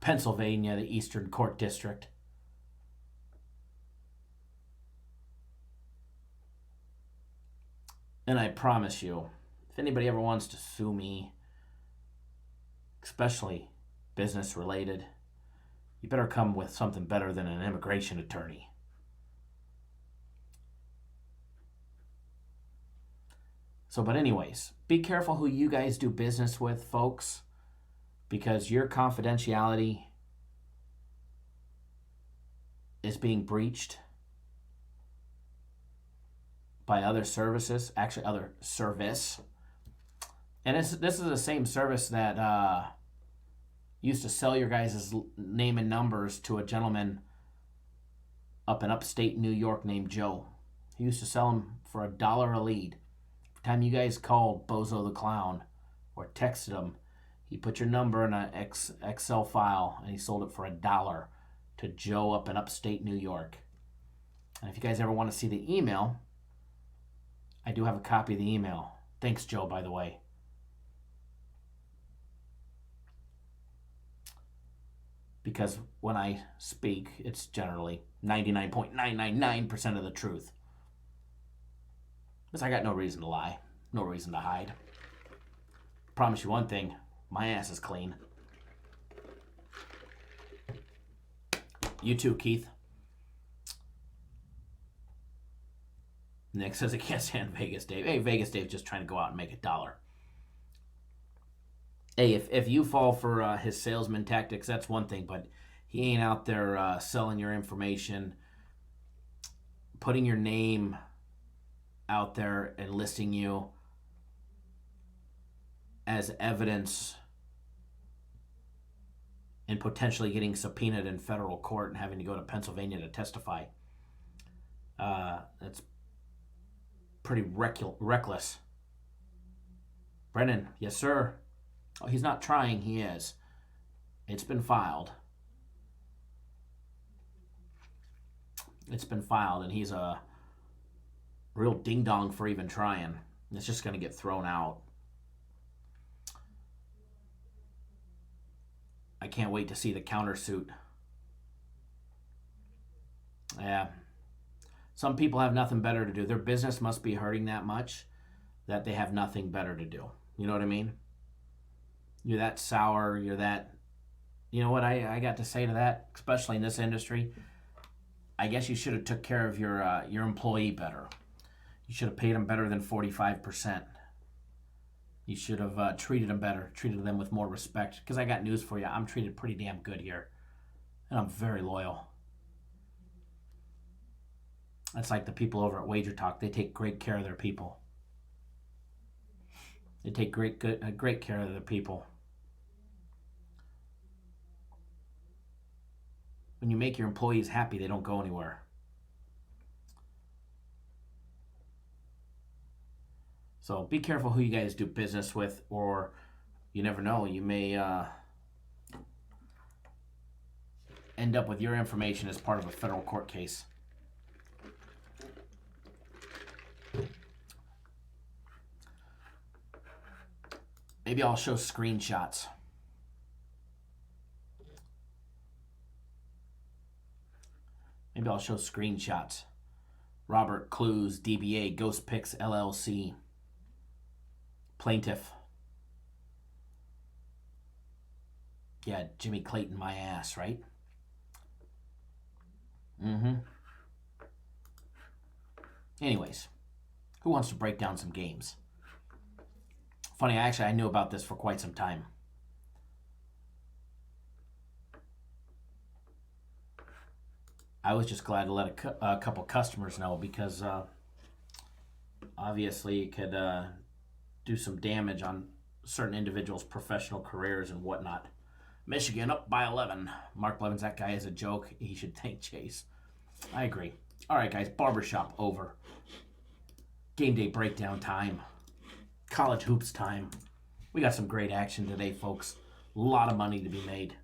Pennsylvania, the Eastern Court District. And I promise you, if anybody ever wants to sue me, especially business related, you better come with something better than an immigration attorney. So, but anyways, be careful who you guys do business with, folks, because your confidentiality is being breached by other services, actually other service. And this is the same service that used to sell your guys' name and numbers to a gentleman up in upstate New York named Joe. He used to sell them for $1 a lead. Every time you guys called Bozo the Clown or texted him, he put your number in an Excel file and he sold it for $1 to Joe up in upstate New York. And if you guys ever want to see the email, I do have a copy of the email. Thanks, Joe, by the way. Because when I speak, it's generally 99.999% of the truth. Because I got no reason to lie, no reason to hide. Promise you one thing, my ass is clean. You too, Keith. Nick says he can't stand Vegas Dave. Hey, Vegas Dave's just trying to go out and make $1. Hey, if you fall for his salesman tactics, that's one thing, but he ain't out there selling your information, putting your name out there and listing you as evidence and potentially getting subpoenaed in federal court and having to go to Pennsylvania to testify. That's pretty reckless. Brennan, yes, sir. Oh, he's not trying, he is. It's been filed. It's been filed, and he's a real ding-dong for even trying. It's just going to get thrown out. I can't wait to see the countersuit. Yeah. Some people have nothing better to do. Their business must be hurting that much that they have nothing better to do. You know what I mean? You're that sour, you're that... You know what I got to say to that, especially in this industry? I guess you should have took care of your employee better. You should have paid them better than 45%. You should have treated them better, treated them with more respect. Because I got news for you. I'm treated pretty damn good here. And I'm very loyal. That's like the people over at Wager Talk. They take great care of their people. They take great care of their people. When you make your employees happy, they don't go anywhere. So be careful who you guys do business with, or you never know, you may end up with your information as part of a federal court case. Maybe I'll show screenshots. Maybe I'll show screenshots. Robert Clues, DBA, Ghost Picks, LLC. Plaintiff. Yeah, Jimmy Clayton, my ass, right? Anyways, who wants to break down some games? Funny, I knew about this for quite some time. I was just glad to let a couple customers know because obviously it could do some damage on certain individuals' professional careers and whatnot. Michigan up by 11. Mark Blevins, that guy is a joke. He should thank Chase. I agree. All right, guys, barbershop over. Game day breakdown time. College hoops time. We got some great action today, folks. A lot of money to be made.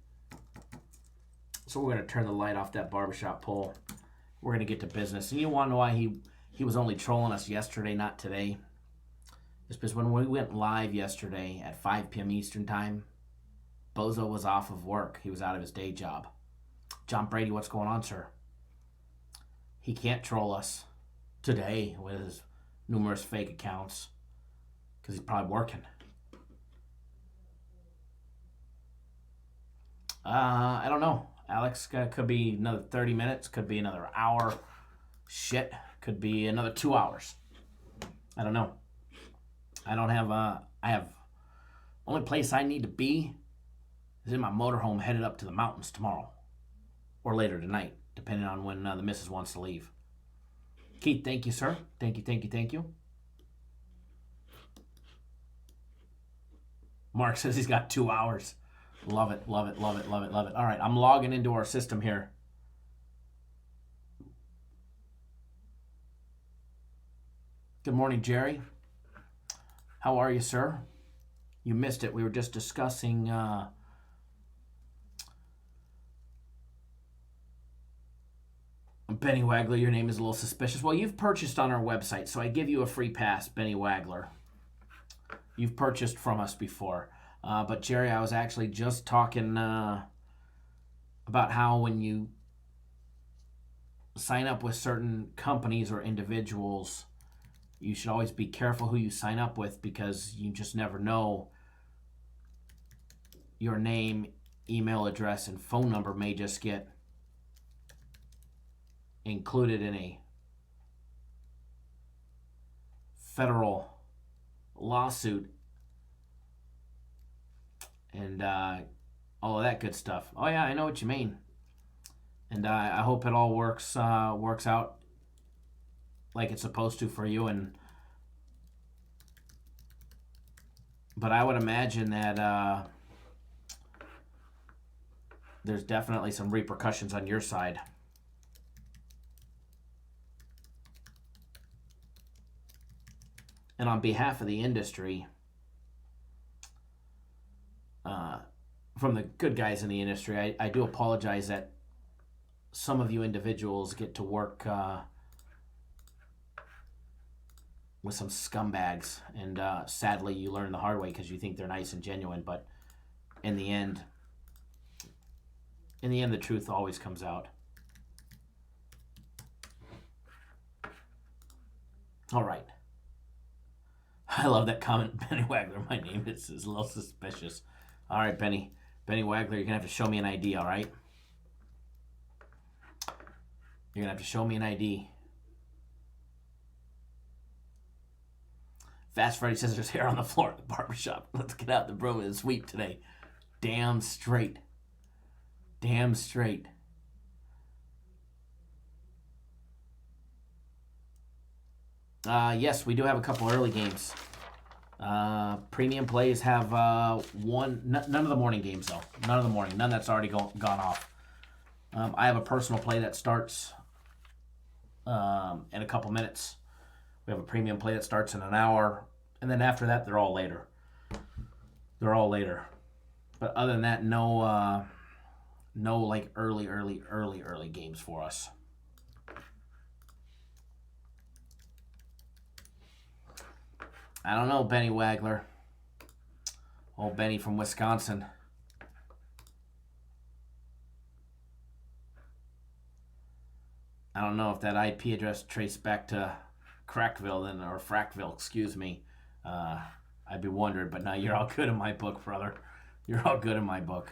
So we're going to turn the light off that barbershop pole. We're going to get to business. And you want to know why he was only trolling us yesterday, not today? It's because when we went live yesterday at 5 p.m. Eastern Time, Bozo was off of work. He was out of his day job. John Brady, what's going on, sir? He can't troll us today with his numerous fake accounts because he's probably working. I don't know. Alex, could be another 30 minutes, could be another hour. Shit, could be another 2 hours. I don't know. I don't have, I have, only place I need to be is in my motorhome headed up to the mountains tomorrow or later tonight, depending on when the missus wants to leave. Keith, thank you, sir. Thank you. Mark says he's got 2 hours. Love it. All right, I'm logging into our system here. Good morning, Jerry. How are you, sir? You missed it. We were just discussing Benny Wagler, your name is a little suspicious. Well, you've purchased on our website, so I give you a free pass, Benny Wagler. You've purchased from us before. But, Jerry, I was actually just talking about how when you sign up with certain companies or individuals, you should always be careful who you sign up with because you just never know. Your name, email address, and phone number may just get included in a federal lawsuit and all of that good stuff. Oh yeah, I know what you mean. And I hope it all works out like it's supposed to for you. But I would imagine that there's definitely some repercussions on your side. And on behalf of the industry, from the good guys in the industry, I do apologize that some of you individuals get to work with some scumbags. And sadly, you learn the hard way because you think they're nice and genuine. But in the end, the truth always comes out. All right. I love that comment, Benny Wagler. My name is a little suspicious. All right, Benny Wagler, you're going to have to show me an ID, all right? You're going to have to show me an ID. Fast Freddy says there's hair on the floor at the barbershop. Let's get out the broom and sweep today. Damn straight. Yes, we do have a couple early games. Premium plays have none of the morning games, though. None that's already gone off. I have a personal play that starts in a couple minutes. We have a premium play that starts in an hour. And then after that, they're all later. But other than that, no like early games for us. I don't know, Benny Wagler. Old Benny from Wisconsin. I don't know if that IP address traced back to Crackville then, or Frackville, excuse me. I'd be wondering, but now you're all good in my book, brother. You're all good in my book.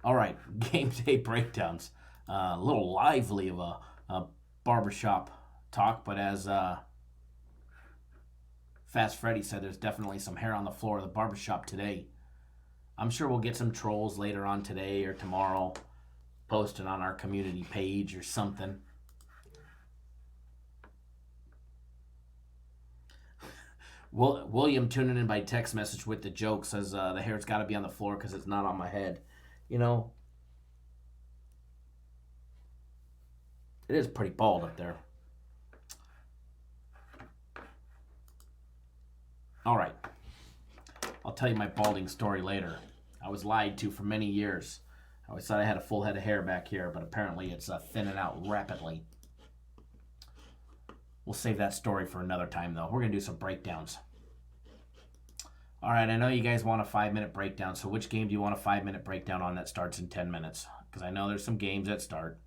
All right, game day breakdowns. A little lively of a barbershop talk, but as Fast Freddy said, there's definitely some hair on the floor of the barbershop today. I'm sure we'll get some trolls later on today or tomorrow posted on our community page or something. William tuning in by text message with the joke says the hair's got to be on the floor because it's not on my head. You know, it is pretty bald up there. All right. I'll tell you my balding story later. I was lied to for many years. I always thought I had a full head of hair back here, but apparently it's thinning out rapidly. We'll save that story for another time, though. We're going to do some breakdowns. All right, I know you guys want a 5-minute breakdown, so which game do you want a 5-minute breakdown on that starts in 10 minutes? Because I know there's some games that start.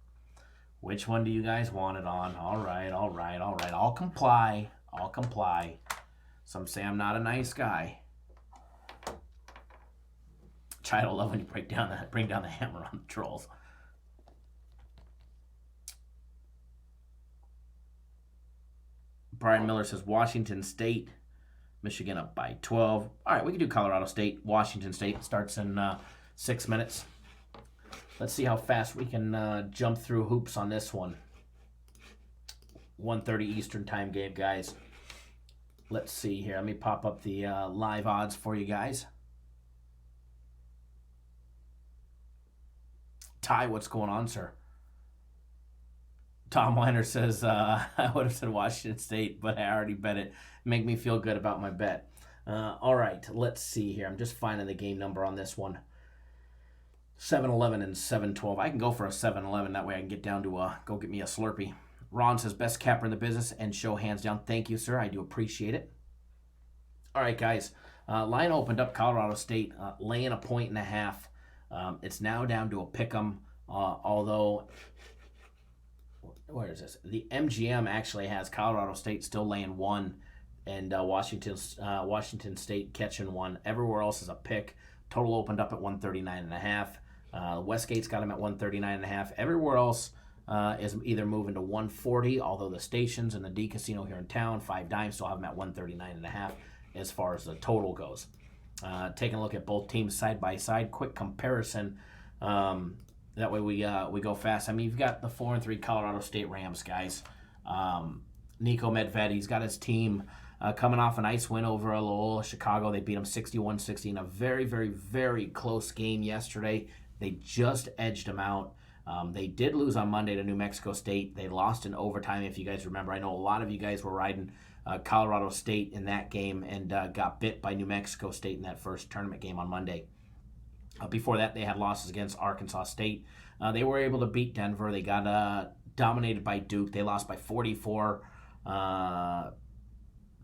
Which one do you guys want it on? All right. I'll comply. Some say I'm not a nice guy. I don't love when you bring down the hammer on the trolls. Brian Miller says Washington State, Michigan up by 12. All right, we can do Colorado State, Washington State. Starts in 6 minutes. Let's see how fast we can jump through hoops on this one. 1:30 Eastern time game, guys. Let's see here. Let me pop up the live odds for you guys. Ty, what's going on, sir? Tom Weiner says, I would have said Washington State, but I already bet it. Make me feel good about my bet. All right, let's see here. I'm just finding the game number on this one. 7-11 and 7-12. I can go for a 7-11. That way I can get down to go get me a Slurpee. Ron says, best capper in the business and show hands down. Thank you, sir. I do appreciate it. All right, guys. Line opened up Colorado State, laying 1.5. It's now down to a pick'em, although, where is this? The MGM actually has Colorado State still laying 1 and Washington State catching 1. Everywhere else is a pick. Total opened up at 139.5. Westgate's got them at 139.5. Everywhere else is either moving to 140, although the stations and the D Casino here in town, 5 Dimes, still have them at 139.5 as far as the total goes. Taking a look at both teams side by side, quick comparison. That way we go fast. I mean, you've got the 4-3 Colorado State Rams, guys. Nico Medved, he's got his team coming off a nice win over Loyola Chicago. They beat them 61-60 in a very, very, very close game yesterday. They just edged them out. They did lose on Monday to New Mexico State. They lost in overtime, if you guys remember. I know a lot of you guys were riding Colorado State in that game and got bit by New Mexico State in that first tournament game on Monday. Before that, they had losses against Arkansas State. They were able to beat Denver. They got dominated by Duke. They lost by 44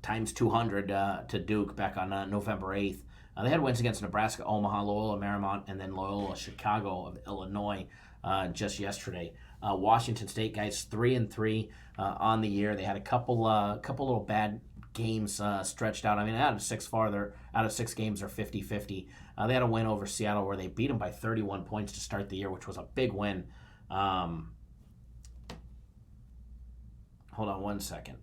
times 200 to Duke back on November 8th. They had wins against Nebraska, Omaha, Loyola Marymount, and then Loyola Chicago of Illinois just yesterday. Washington State, guys, 3-3 on the year. They had a couple little bad games stretched out. I mean, out of 6 games, they're 50-50. They had a win over Seattle where they beat them by 31 points to start the year, which was a big win. Hold on one second.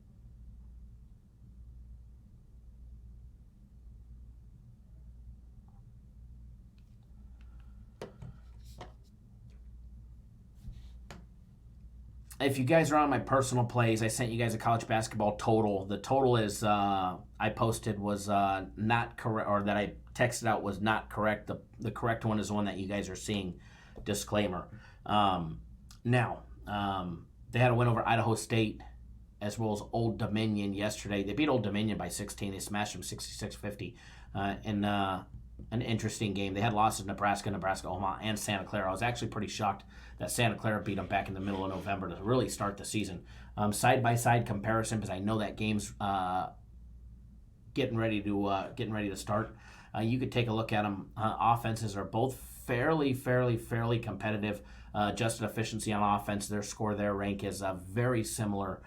If you guys are on my personal plays, I sent you guys a college basketball total. The total is I posted was not correct, or that I texted out was not correct. The correct one is the one that you guys are seeing. Disclaimer. Now, they had a win over Idaho State as well as Old Dominion yesterday. They beat Old Dominion by 16. They smashed them 66-50 in an interesting game. They had losses to Nebraska, Omaha, and Santa Clara. I was actually pretty shocked that Santa Clara beat them back in the middle of November to really start the season. Side-by-side comparison, because I know that game's getting ready to start. You could take a look at them. Offenses are both fairly competitive. Adjusted efficiency on offense, their score, their rank is very similar.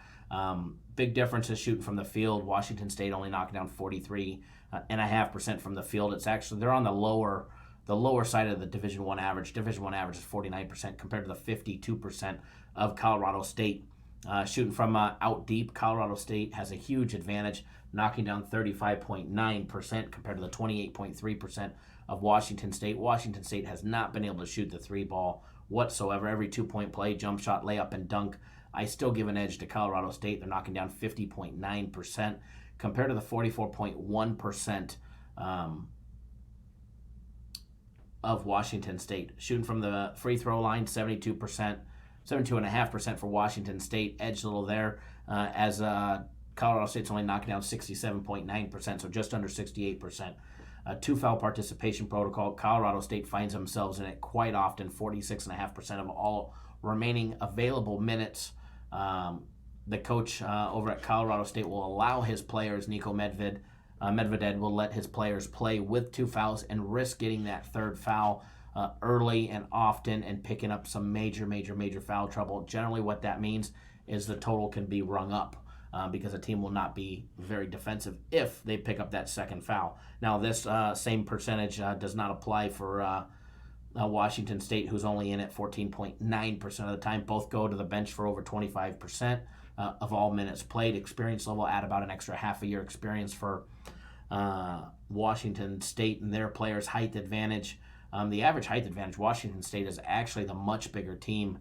Big difference is shooting from the field. Washington State only knocking down 43.5% from the field. It's actually, they're on the lower side of the Division I average. Division I average is 49% compared to the 52% of Colorado State. Shooting from out deep, Colorado State has a huge advantage, knocking down 35.9% compared to the 28.3% of Washington State. Washington State has not been able to shoot the 3 ball whatsoever. Every 2-point play, jump shot, layup, and dunk, I still give an edge to Colorado State. They're knocking down 50.9% compared to the 44.1% of Washington State. Shooting from the free throw line, 72.5% for Washington State. Edged a little there as Colorado State's only knocking down 67.9%, so just under 68%. Two foul participation protocol. Colorado State finds themselves in it quite often, 46.5% of all remaining available minutes. The coach over at Colorado State will allow his players, Niko Medved will let his players play with two fouls and risk getting that third foul early and often and picking up some major foul trouble. Generally what that means is the total can be rung up because a team will not be very defensive if they pick up that second foul. Now this same percentage does not apply for Washington State, who's only in it 14.9% of the time. Both go to the bench for over 25% of all minutes played. Experience level, add about an extra half a year experience for Washington State and their players. Height advantage. The average height advantage, Washington State is actually the much bigger team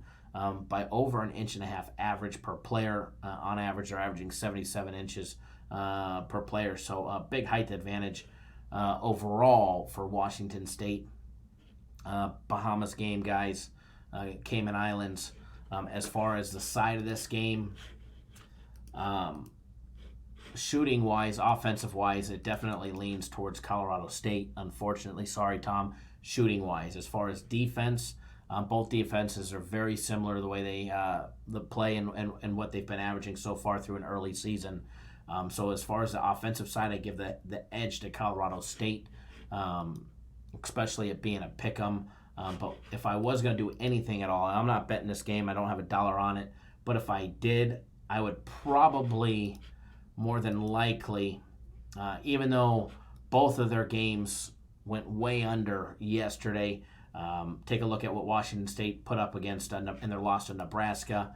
by over an inch and a half average per player. On average, they're averaging 77 inches per player. So a big height advantage overall for Washington State. Bahamas game, guys, Cayman Islands. As far as the side of this game, shooting-wise, offensive-wise, it definitely leans towards Colorado State, unfortunately. Sorry, Tom. Shooting-wise. As far as defense, both defenses are very similar the way they play and what they've been averaging so far through an early season. So as far as the offensive side, I give the edge to Colorado State, especially it being a pick'em. But if I was going to do anything at all, I'm not betting this game. I don't have $1 on it. But if I did, I would probably, more than likely, even though both of their games went way under yesterday, take a look at what Washington State put up against in their loss to Nebraska.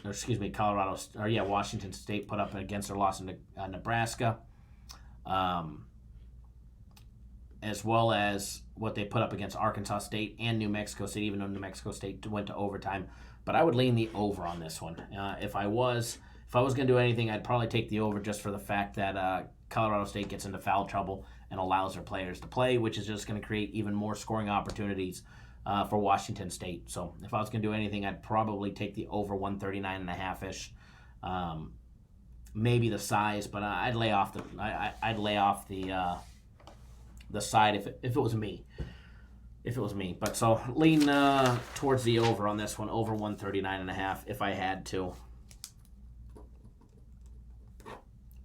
Washington State put up against their loss in Nebraska. As well as what they put up against Arkansas State and New Mexico State, even though New Mexico State went to overtime. But I would lean the over on this one. If I was going to do anything, I'd probably take the over just for the fact that Colorado State gets into foul trouble and allows their players to play, which is just going to create even more scoring opportunities for Washington State. So if I was going to do anything, I'd probably take the over 139.5-ish. Maybe the size, but I'd lay off the side if it was me. But so lean towards the over on this one, over 139.5 if I had to.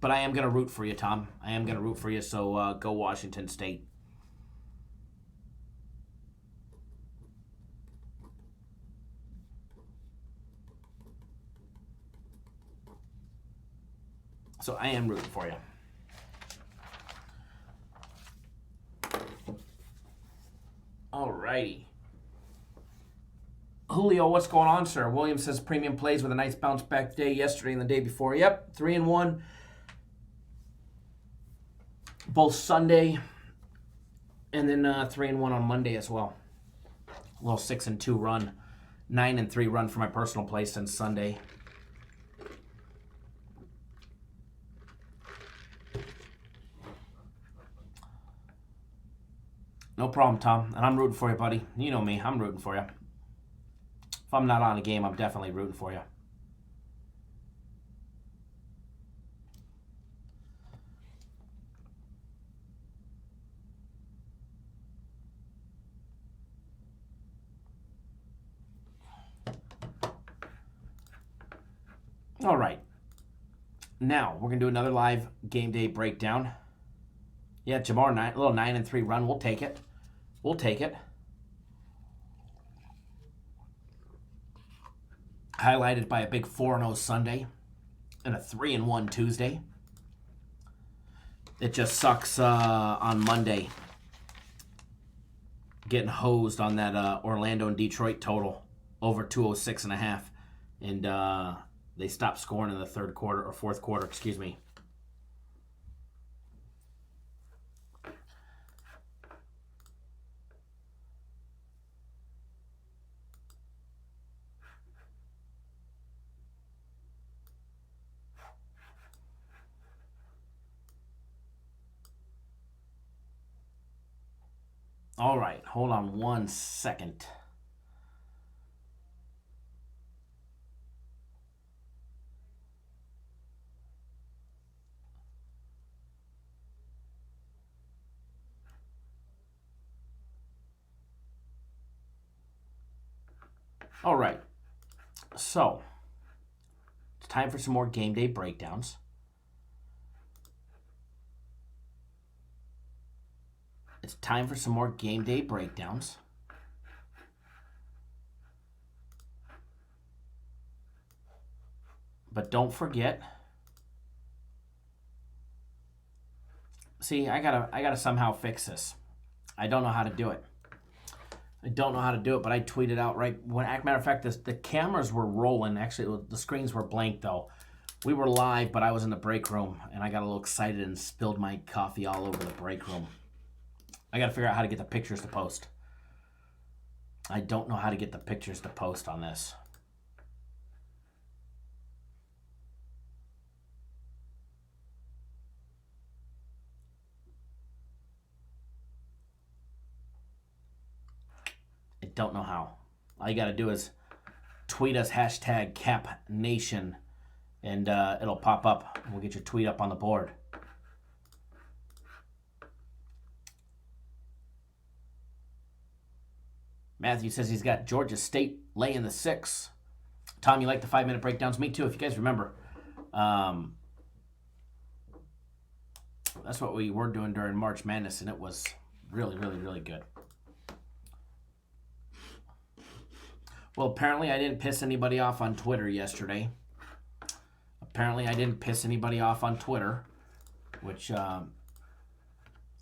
But I am going to root for you, Tom. I am going to root for you, so go Washington State. So I am rooting for you. Alrighty. Julio, what's going on, sir? Williams says premium plays with a nice bounce back day yesterday and the day before. Yep, 3-1. Both Sunday and then 3-1 on Monday as well. A little 6-2 run, 9-3 run for my personal play since Sunday. No problem, Tom. And I'm rooting for you, buddy. You know me. I'm rooting for you. If I'm not on a game, I'm definitely rooting for you. All right. Now, we're going to do another live game day breakdown. Yeah, Jamar, a little 9-3 run. We'll take it. Highlighted by a big 4-0 Sunday and a 3-1 Tuesday. It just sucks on Monday getting hosed on that Orlando and Detroit total over 206.5, and they stopped scoring in the fourth quarter. Excuse me. All right, hold on 1 second. All right. So, it's time for some more game day breakdowns. It's time for some more game day breakdowns. But don't forget. See, I gotta somehow fix this. I don't know how to do it. But I tweeted out right when. Matter of fact, the cameras were rolling. Actually, the screens were blank though. We were live, but I was in the break room, and I got a little excited and spilled my coffee all over the break room. I got to figure out how to get the pictures to post. I don't know how to get the pictures to post on this. I don't know how. All you got to do is tweet us #CapNation, and it'll pop up. We'll get your tweet up on the board. Matthew says he's got Georgia State laying the 6. Tom, you like the 5-minute breakdowns? Me too. If you guys remember, that's what we were doing during March Madness, and it was really, really, really good. Well, apparently I didn't piss anybody off on Twitter yesterday. Which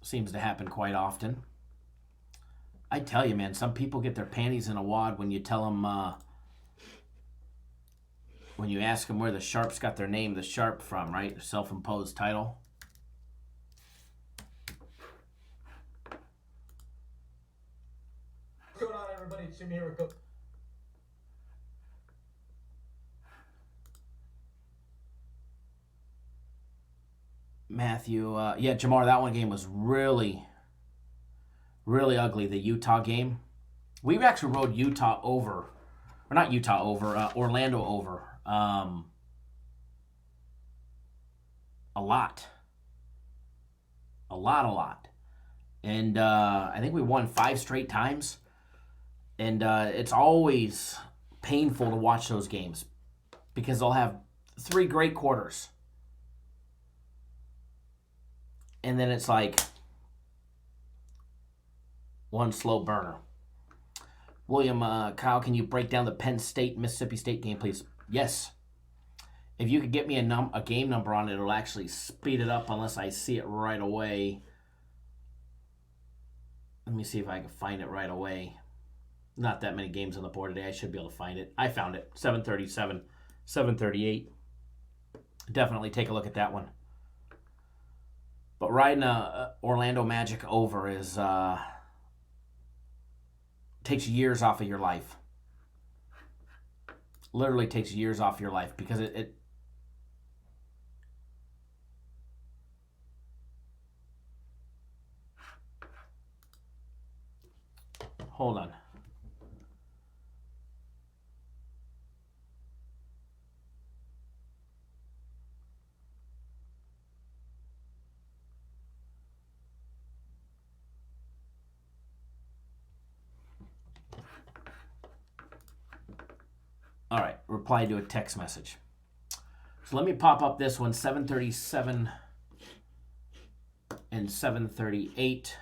seems to happen quite often. I tell you, man, some people get their panties in a wad when you tell them, when you ask them where the Sharps got their name, the Sharp, from, right? The self-imposed title.
What's going on, everybody? It's Jimmy here with Coach.
Matthew, yeah, Jamar, that one game was really, really ugly. The Utah game. We actually rode Utah over, or not Utah over, Orlando over. A lot. And I think we won 5 straight times. And it's always painful to watch those games because they'll have 3 great quarters. And then it's like one slow burner. William, Kyle, can you break down the Penn State, Mississippi State game, please? Yes. If you could get me a game number on it, it'll actually speed it up unless I see it right away. Let me see if I can find it right away. Not that many games on the board today. I should be able to find it. I found it. 737, 738. Definitely take a look at that one. But riding a Orlando Magic over is takes years off of your life. Literally takes years off your life because it hold on. All right, reply to a text message. So let me pop up this one, 737 and 738.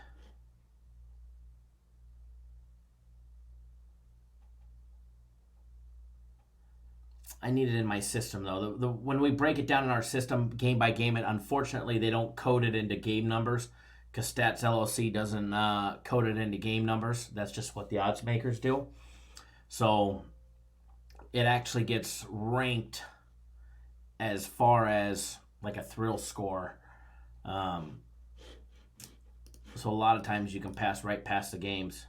I need it in my system, though. When we break it down in our system game by game, unfortunately, they don't code it into game numbers because Stats LLC doesn't code it into game numbers. That's just what the odds makers do. So it actually gets ranked as far as like a thrill score. So a lot of times you can pass right past the games.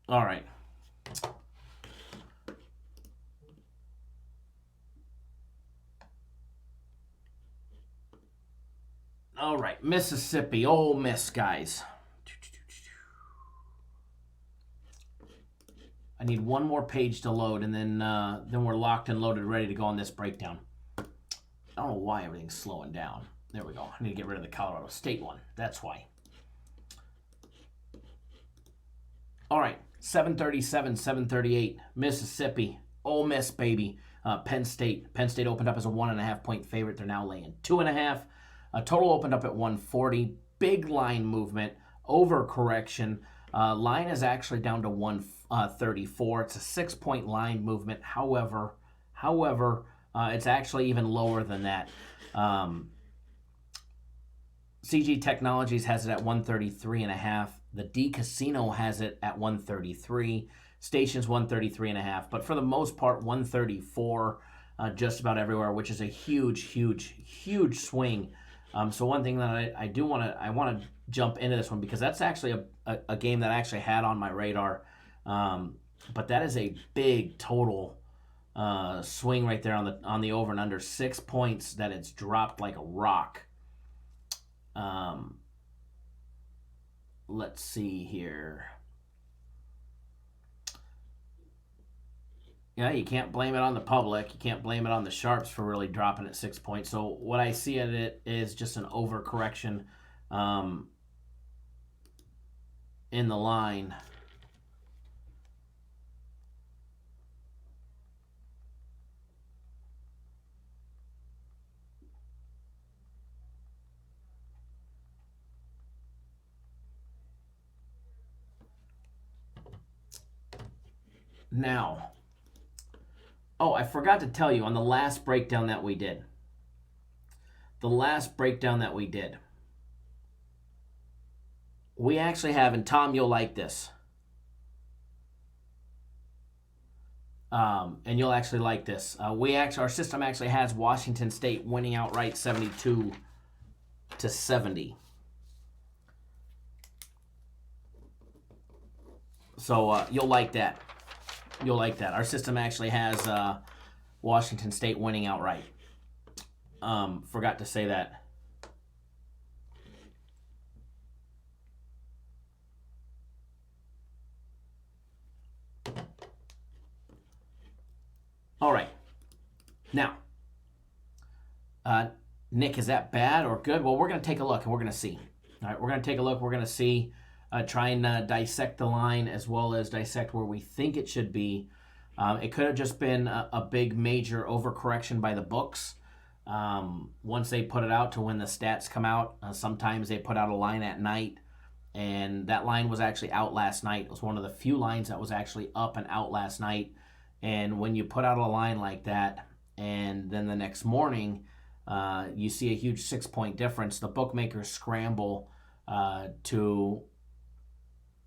All right. All right, Mississippi, Ole Miss, guys. I need one more page to load, and then we're locked and loaded, ready to go on this breakdown. I don't know why everything's slowing down. There we go. I need to get rid of the Colorado State one. That's why. All right, 737, 738, Mississippi, Ole Miss, baby. Penn State. Penn State opened up as a 1.5-point favorite. They're now laying 2.5. Total opened up at 140. Big line movement. Overcorrection. Line is actually down to 134. It's a 6-point line movement. However, it's actually even lower than that. CG Technologies has it at 133.5. The D Casino has it at 133. Stations 133.5. But for the most part, 134 just about everywhere, which is a huge swing. So one thing that I want to jump into this one, because that's actually a game that I actually had on my radar. But that is a big total swing right there on the over and under. 6 points that it's dropped like a rock. Let's see here. Yeah, you can't blame it on the public. You can't blame it on the Sharps for really dropping at 6 points. So what I see at it is just an overcorrection in the line. Now, oh, I forgot to tell you on the last breakdown that we did. We actually have, and Tom, you'll like this. And you'll actually like this. Our system actually has Washington State winning outright 72-70. So you'll like that. Our system actually has Washington State winning outright. Forgot to say that. All right. Now, Nick, is that bad or good? Well, we're going to take a look and we're going to see. All right, we're going to take a look. We're going to see. Try and dissect the line as well as dissect where we think it should be. It could have just been a big major overcorrection by the books. Once they put it out to when the stats come out, sometimes they put out a line at night, and that line was actually out last night. It was one of the few lines that was actually up and out last night. And when you put out a line like that, and then the next morning you see a huge 6-point difference, the bookmakers scramble to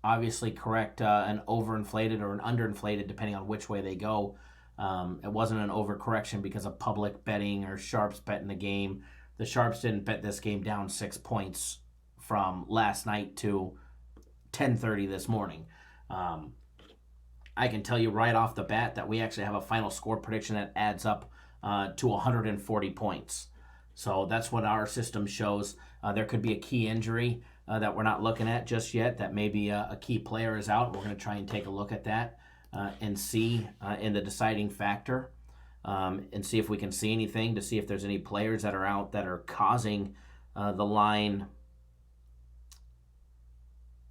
obviously correct an overinflated or an underinflated, depending on which way they go. It wasn't an overcorrection because of public betting or Sharps betting the game. The Sharps didn't bet this game down 6 points from last night to 10:30 this morning. I can tell you right off the bat that we actually have a final score prediction that adds up to 140 points. So that's what our system shows. There could be a key injury that we're not looking at just yet, that maybe a key player is out. We're going to try and take a look at that and see in the deciding factor and see if we can see anything, to see if there's any players that are out that are causing the line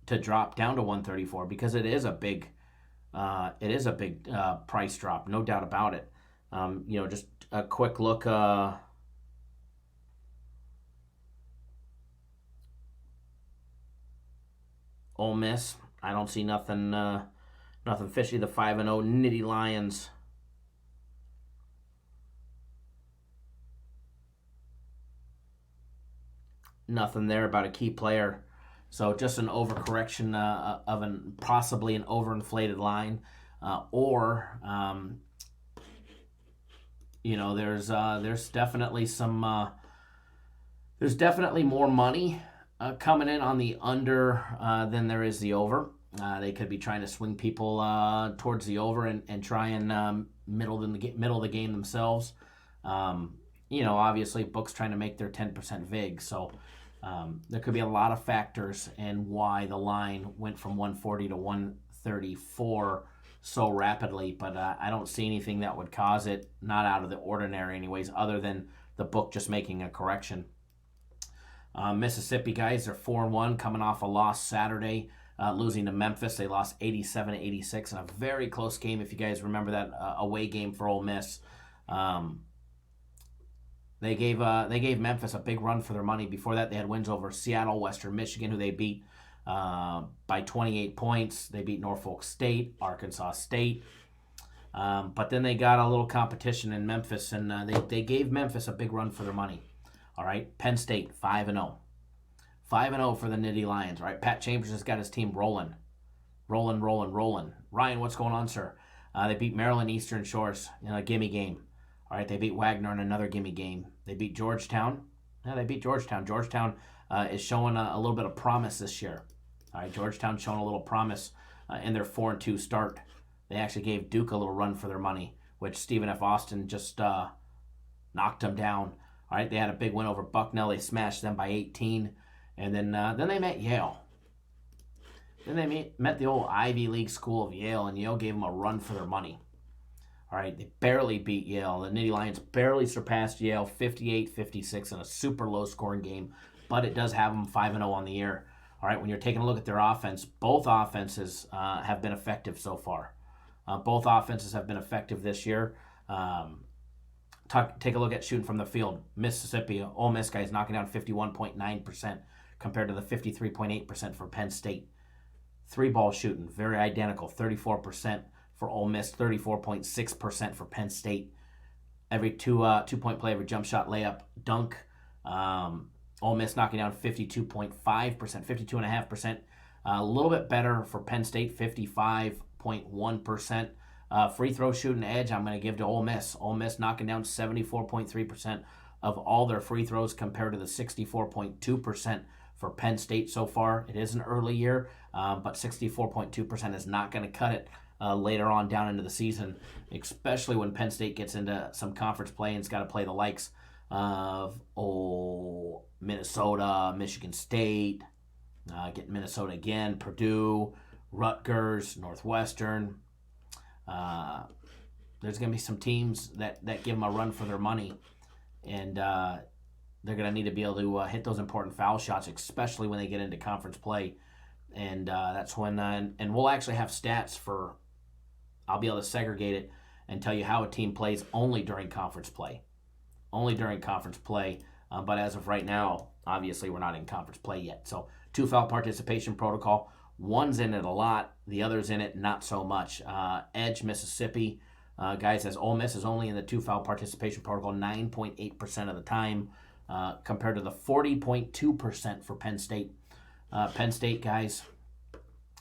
to drop down to 134, because it is a big price drop, no doubt about it. Just a quick look. Ole Miss, I don't see nothing fishy. The 5-0 Nittany Lions. Nothing there about a key player. So just an overcorrection of possibly an overinflated line, or there's definitely some there's definitely more money coming in on the under than there is the over. They could be trying to swing people towards the over and try and middle the game themselves. Obviously books trying to make their 10% vig. So There could be a lot of factors in why the line went from 140 to 134 so rapidly, but I don't see anything that would cause it, not out of the ordinary anyways, other than the book just making a correction. Mississippi guys are 4-1 coming off a loss Saturday, losing to Memphis. They lost 87-86 in a very close game. If you guys remember that away game for Ole Miss, they gave Memphis a big run for their money. Before that, they had wins over Seattle, Western Michigan, who they beat by 28 points. They beat Norfolk State, Arkansas State. But then they got a little competition in Memphis, and they gave Memphis a big run for their money. All right, Penn State, 5-0. 5-0 for the Nittany Lions, right? Pat Chambers has got his team rolling. Ryan, what's going on, sir? They beat Maryland Eastern Shores in a gimme game. All right, they beat Wagner in another gimme game. They beat Georgetown. Yeah, they beat Georgetown. Georgetown is showing a little bit of promise this year. All right, Georgetown's showing a little promise in their 4-2 start. They actually gave Duke a little run for their money, which Stephen F. Austin just knocked them down. All right, they had a big win over Bucknell. They smashed them by 18. And then they met Yale. Then they met the old Ivy League school of Yale, and Yale gave them a run for their money. All right, they barely beat Yale. The Nittany Lions barely surpassed Yale 58-56 in a super low-scoring game, but it does have them 5-0 on the year. All right, when you're taking a look at their offense, both offenses have been effective so far. Both offenses have been effective this year. Take a look at shooting from the field. Mississippi, Ole Miss guys knocking down 51.9% compared to the 53.8% for Penn State. Three-ball shooting, very identical, 34% for Ole Miss, 34.6% for Penn State. Every two-point play, every jump shot, layup, dunk. Ole Miss knocking down 52.5%, 52.5%. A little bit better for Penn State, 55.1%. Free throw shooting edge, I'm going to give to Ole Miss. Ole Miss knocking down 74.3% of all their free throws compared to the 64.2% for Penn State so far. It is an early year, but 64.2% is not going to cut it later on down into the season, especially when Penn State gets into some conference play and it's got to play the likes of Minnesota, Michigan State, get Minnesota again, Purdue, Rutgers, Northwestern. There's going to be some teams that give them a run for their money, and they're going to need to be able to hit those important foul shots, especially when they get into conference play. And that's when, and we'll actually have stats for, I'll be able to segregate it and tell you how a team plays only during conference play. But as of right now, obviously we're not in conference play yet. So 2 foul participation protocol. One's in it a lot, the other's in it not so much. Edge, Mississippi, guys, as Ole Miss is only in the 2 foul participation protocol 9.8% of the time, compared to the 40.2% for Penn State. Penn State, guys,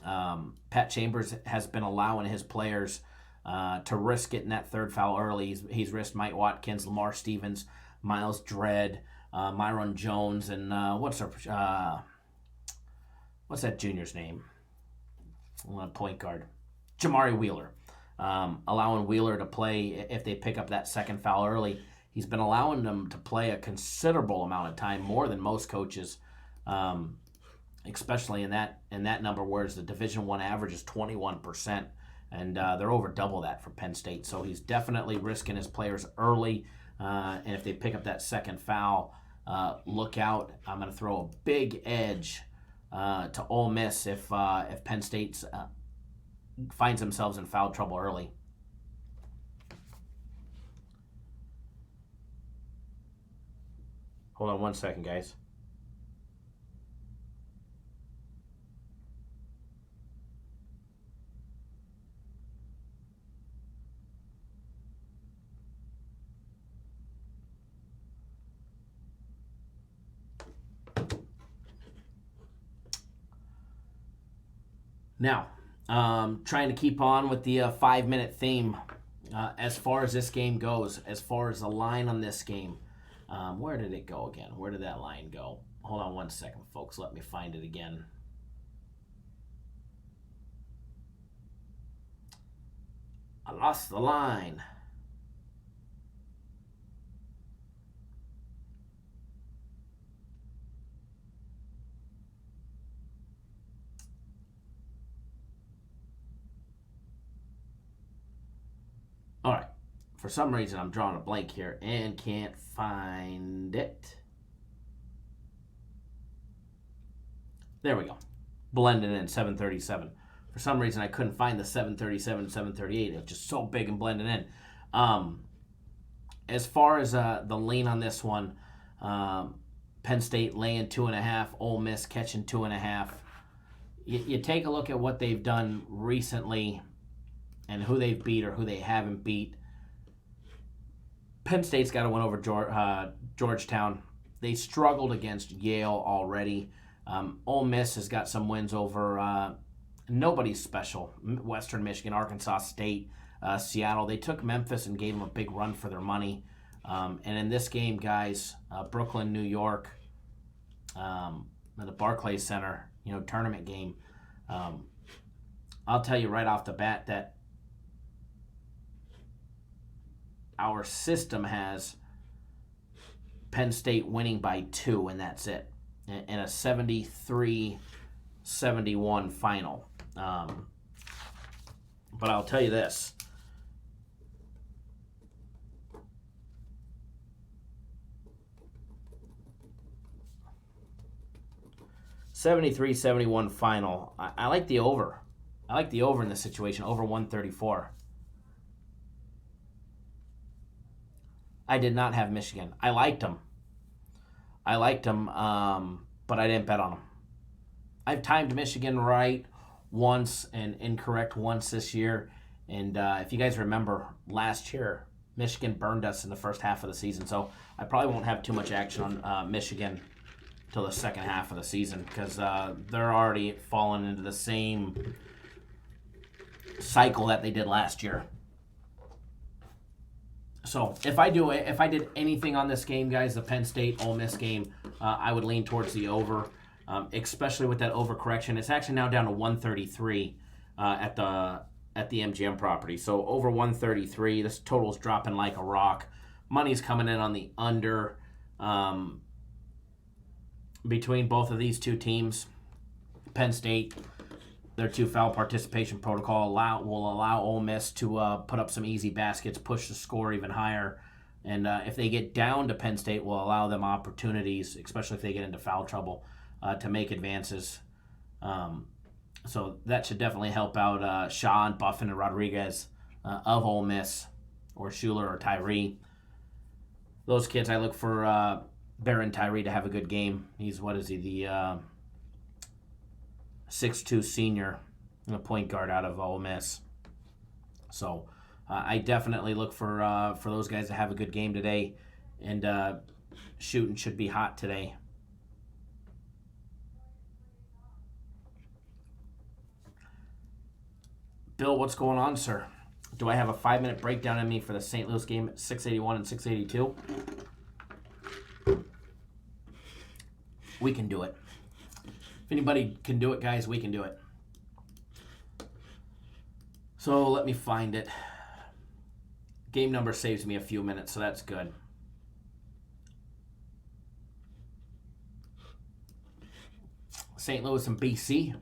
Pat Chambers has been allowing his players to risk getting that 3rd foul early. He's risked Mike Watkins, Lamar Stevens, Miles Dredd, Myron Jones, and what's that junior's name? Point guard. Jamari Wheeler. Allowing Wheeler to play if they pick up that 2nd foul early. He's been allowing them to play a considerable amount of time, more than most coaches, especially in that number, whereas the Division I average is 21%, and they're over double that for Penn State. So he's definitely risking his players early, and if they pick up that 2nd foul, look out. I'm going to throw a big edge to Ole Miss if Penn State finds themselves in foul trouble early. Hold on one second, guys. Now, trying to keep on with the 5-minute theme as far as this game goes, as far as the line on this game. Where did it go again? Where did that line go? Hold on one second, folks. Let me find it again. I lost the line. All right. For some reason, I'm drawing a blank here and can't find it. There we go. Blending in 737. For some reason, I couldn't find the 737 and 738. It was just so big and blending in. As far as the lean on this one, Penn State laying 2.5, Ole Miss catching 2.5. You take a look at what they've done recently and who they've beat or who they haven't beat. Penn State's got to win over Georgetown. They struggled against Yale already. Ole Miss has got some wins over nobody's special. Western Michigan, Arkansas State, Seattle. They took Memphis and gave them a big run for their money. And in this game, guys, Brooklyn, New York, the Barclays Center, tournament game. I'll tell you right off the bat that our system has Penn State winning by 2, and that's it, in a 73-71 final. But I'll tell you this. '73-71 final. I like the over. I like the over in this situation, over 134. I did not have Michigan. I liked them. But I didn't bet on them. I've timed Michigan right once and incorrect once this year. And if you guys remember, last year, Michigan burned us in the first half of the season. So I probably won't have too much action on Michigan till the second half of the season because they're already falling into the same cycle that they did last year. So if I did anything on this game, guys, the Penn State Ole Miss game, I would lean towards the over, especially with that overcorrection. It's actually now down to 133 at the MGM property. So over 133, this total's dropping like a rock. Money's coming in on the under. Between both of these two teams, Penn State, their 2 foul participation protocol will allow Ole Miss to put up some easy baskets, push the score even higher. And if they get down to Penn State, will allow them opportunities, especially if they get into foul trouble, to make advances. So that should definitely help out Shaw and Buffin and Rodriguez of Ole Miss, or Schuler or Tyree. Those kids, I look for Baron Tyree to have a good game. He's, the 6'2" senior, and a point guard out of Ole Miss. So I definitely look for those guys to have a good game today, and shooting should be hot today. Bill, what's going on, sir? Do I have a 5-minute breakdown on me for the St. Louis game at 681 and 682? We can do it. If anybody can do it, guys, we can do it. So let me find it. Game number saves me a few minutes, so that's good. St. Louis and BC.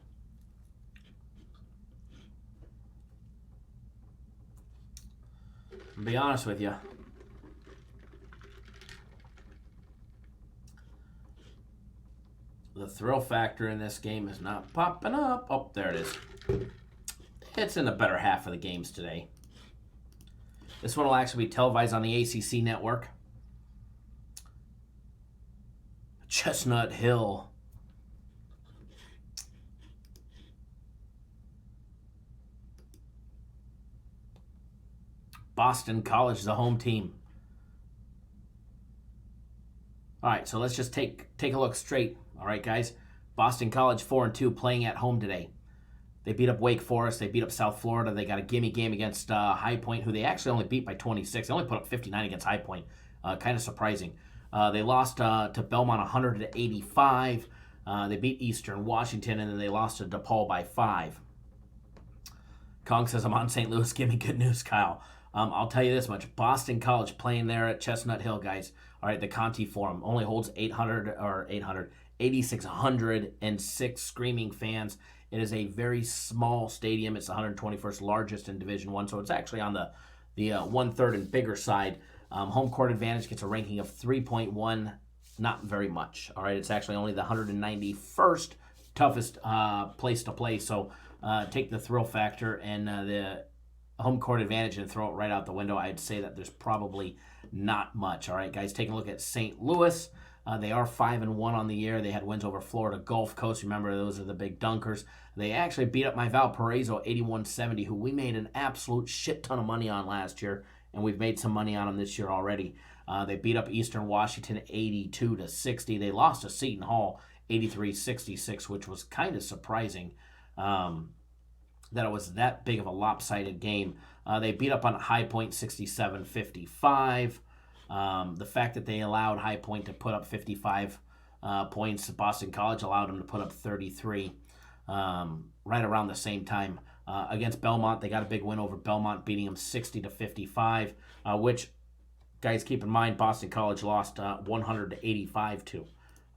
I'll be honest with you. The thrill factor in this game is not popping up. Oh, there it is. It's in the better half of the games today. This one will actually be televised on the ACC network. Chestnut Hill. Boston College, the home team. All right, so let's just take a look straight. All right, guys. Boston College 4-2 playing at home today. They beat up Wake Forest. They beat up South Florida. They got a gimme game against High Point, who they actually only beat by 26. They only put up 59 against High Point. Kind of surprising. They lost to Belmont 100-85. They beat Eastern Washington, and then they lost to DePaul by 5. Kong says, I'm on St. Louis. Give me good news, Kyle. I'll tell you this much. Boston College playing there at Chestnut Hill, guys. All right, the Conti Forum only holds 8,606 screaming fans. It is a very small stadium. It's the 121st largest in Division I, so it's actually on the 1/3 and bigger side. Home court advantage gets a ranking of 3.1, not very much. All right, it's actually only the 191st toughest place to play. So take the thrill factor and the home court advantage and throw it right out the window. I'd say that there's probably not much. All right, guys, taking a look at St. Louis. They are 5-1 on the year. They had wins over Florida Gulf Coast. Remember, those are the big dunkers. They actually beat up my Valparaiso 81-70, who we made an absolute shit ton of money on last year, and we've made some money on them this year already. They beat up Eastern Washington 82-60. They lost to Seton Hall 83-66, which was kind of surprising that it was that big of a lopsided game. They beat up on High Point 67-55. The fact that they allowed High Point to put up 55 points, Boston College allowed them to put up 33 right around the same time. Against Belmont, they got a big win over Belmont, beating them 60-55, which, guys, keep in mind, Boston College lost 100-85 to.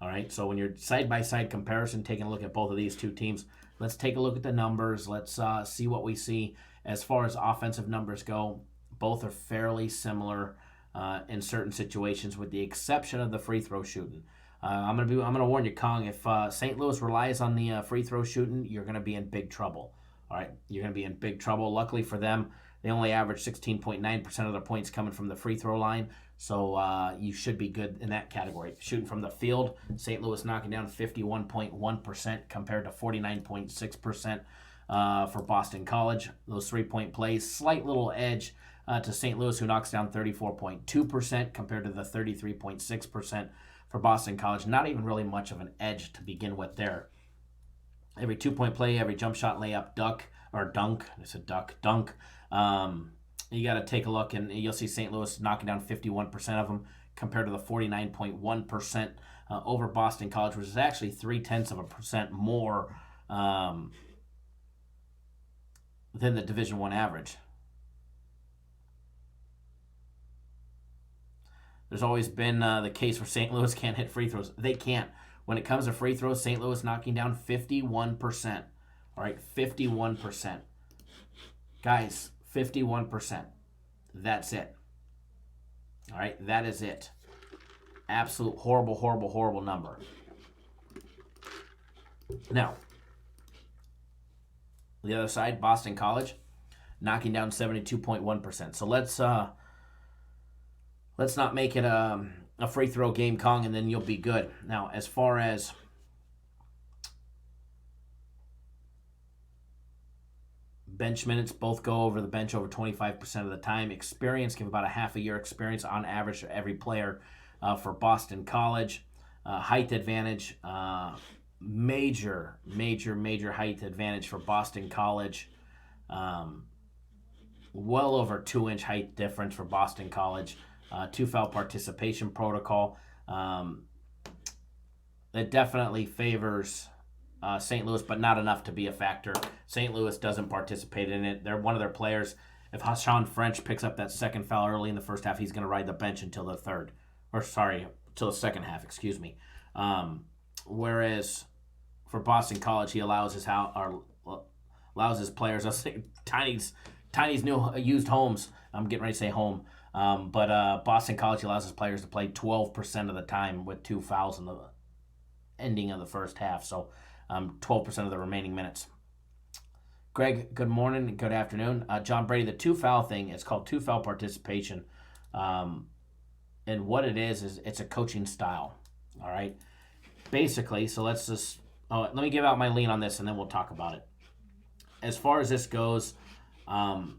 All right, so when you're side-by-side comparison, taking a look at both of these two teams, let's take a look at the numbers. Let's see what we see. As far as offensive numbers go, both are fairly similar in certain situations, with the exception of the free throw shooting. I'm gonna warn you, Kong. If St. Louis relies on the free throw shooting, you're gonna be in big trouble. All right, you're gonna be in big trouble. Luckily for them, they only average 16.9% of their points coming from the free throw line, so you should be good in that category. Shooting from the field, St. Louis knocking down 51.1% compared to 49.6% for Boston College. Those 3-point plays, slight little edge to St. Louis, who knocks down 34.2% compared to the 33.6% for Boston College. Not even really much of an edge to begin with there. Every 2-point play, every jump shot, layup, dunk. I said dunk. You got to take a look, and you'll see St. Louis knocking down 51% of them compared to the 49.1% over Boston College, which is actually 0.3% more than the Division I average. There's always been the case where St. Louis can't hit free throws. They can't. When it comes to free throws, St. Louis knocking down 51%. All right, 51%. Guys, 51%. That's it. All right, that is it. Absolute horrible number. Now, the other side, Boston College, knocking down 72.1%. So let's not make it a free throw game, Kong, and then you'll be good. Now, as far as bench minutes, both go over the bench over 25% of the time. Experience, give about a half a year experience on average to every player for Boston College. Height advantage, major height advantage for Boston College. Well over 2-inch height difference for Boston College. 2-foul participation protocol. That definitely favors St. Louis, but not enough to be a factor. St. Louis doesn't participate in it. They're one of their players. If Hassan French picks up that second foul early in the first half, he's going to ride the bench until the till the second half, excuse me. Whereas for Boston College, he allows his players, Tiny's new used homes. I'm getting ready to say home. But Boston College allows his players to play 12% of the time with 2 fouls in the ending of the first half. So 12% of the remaining minutes. Greg, good morning and good afternoon. John Brady, the 2-foul thing is called 2-foul participation. And what it is it's a coaching style. All right. Basically, so let me give out my lean on this and then we'll talk about it. As far as this goes, I'm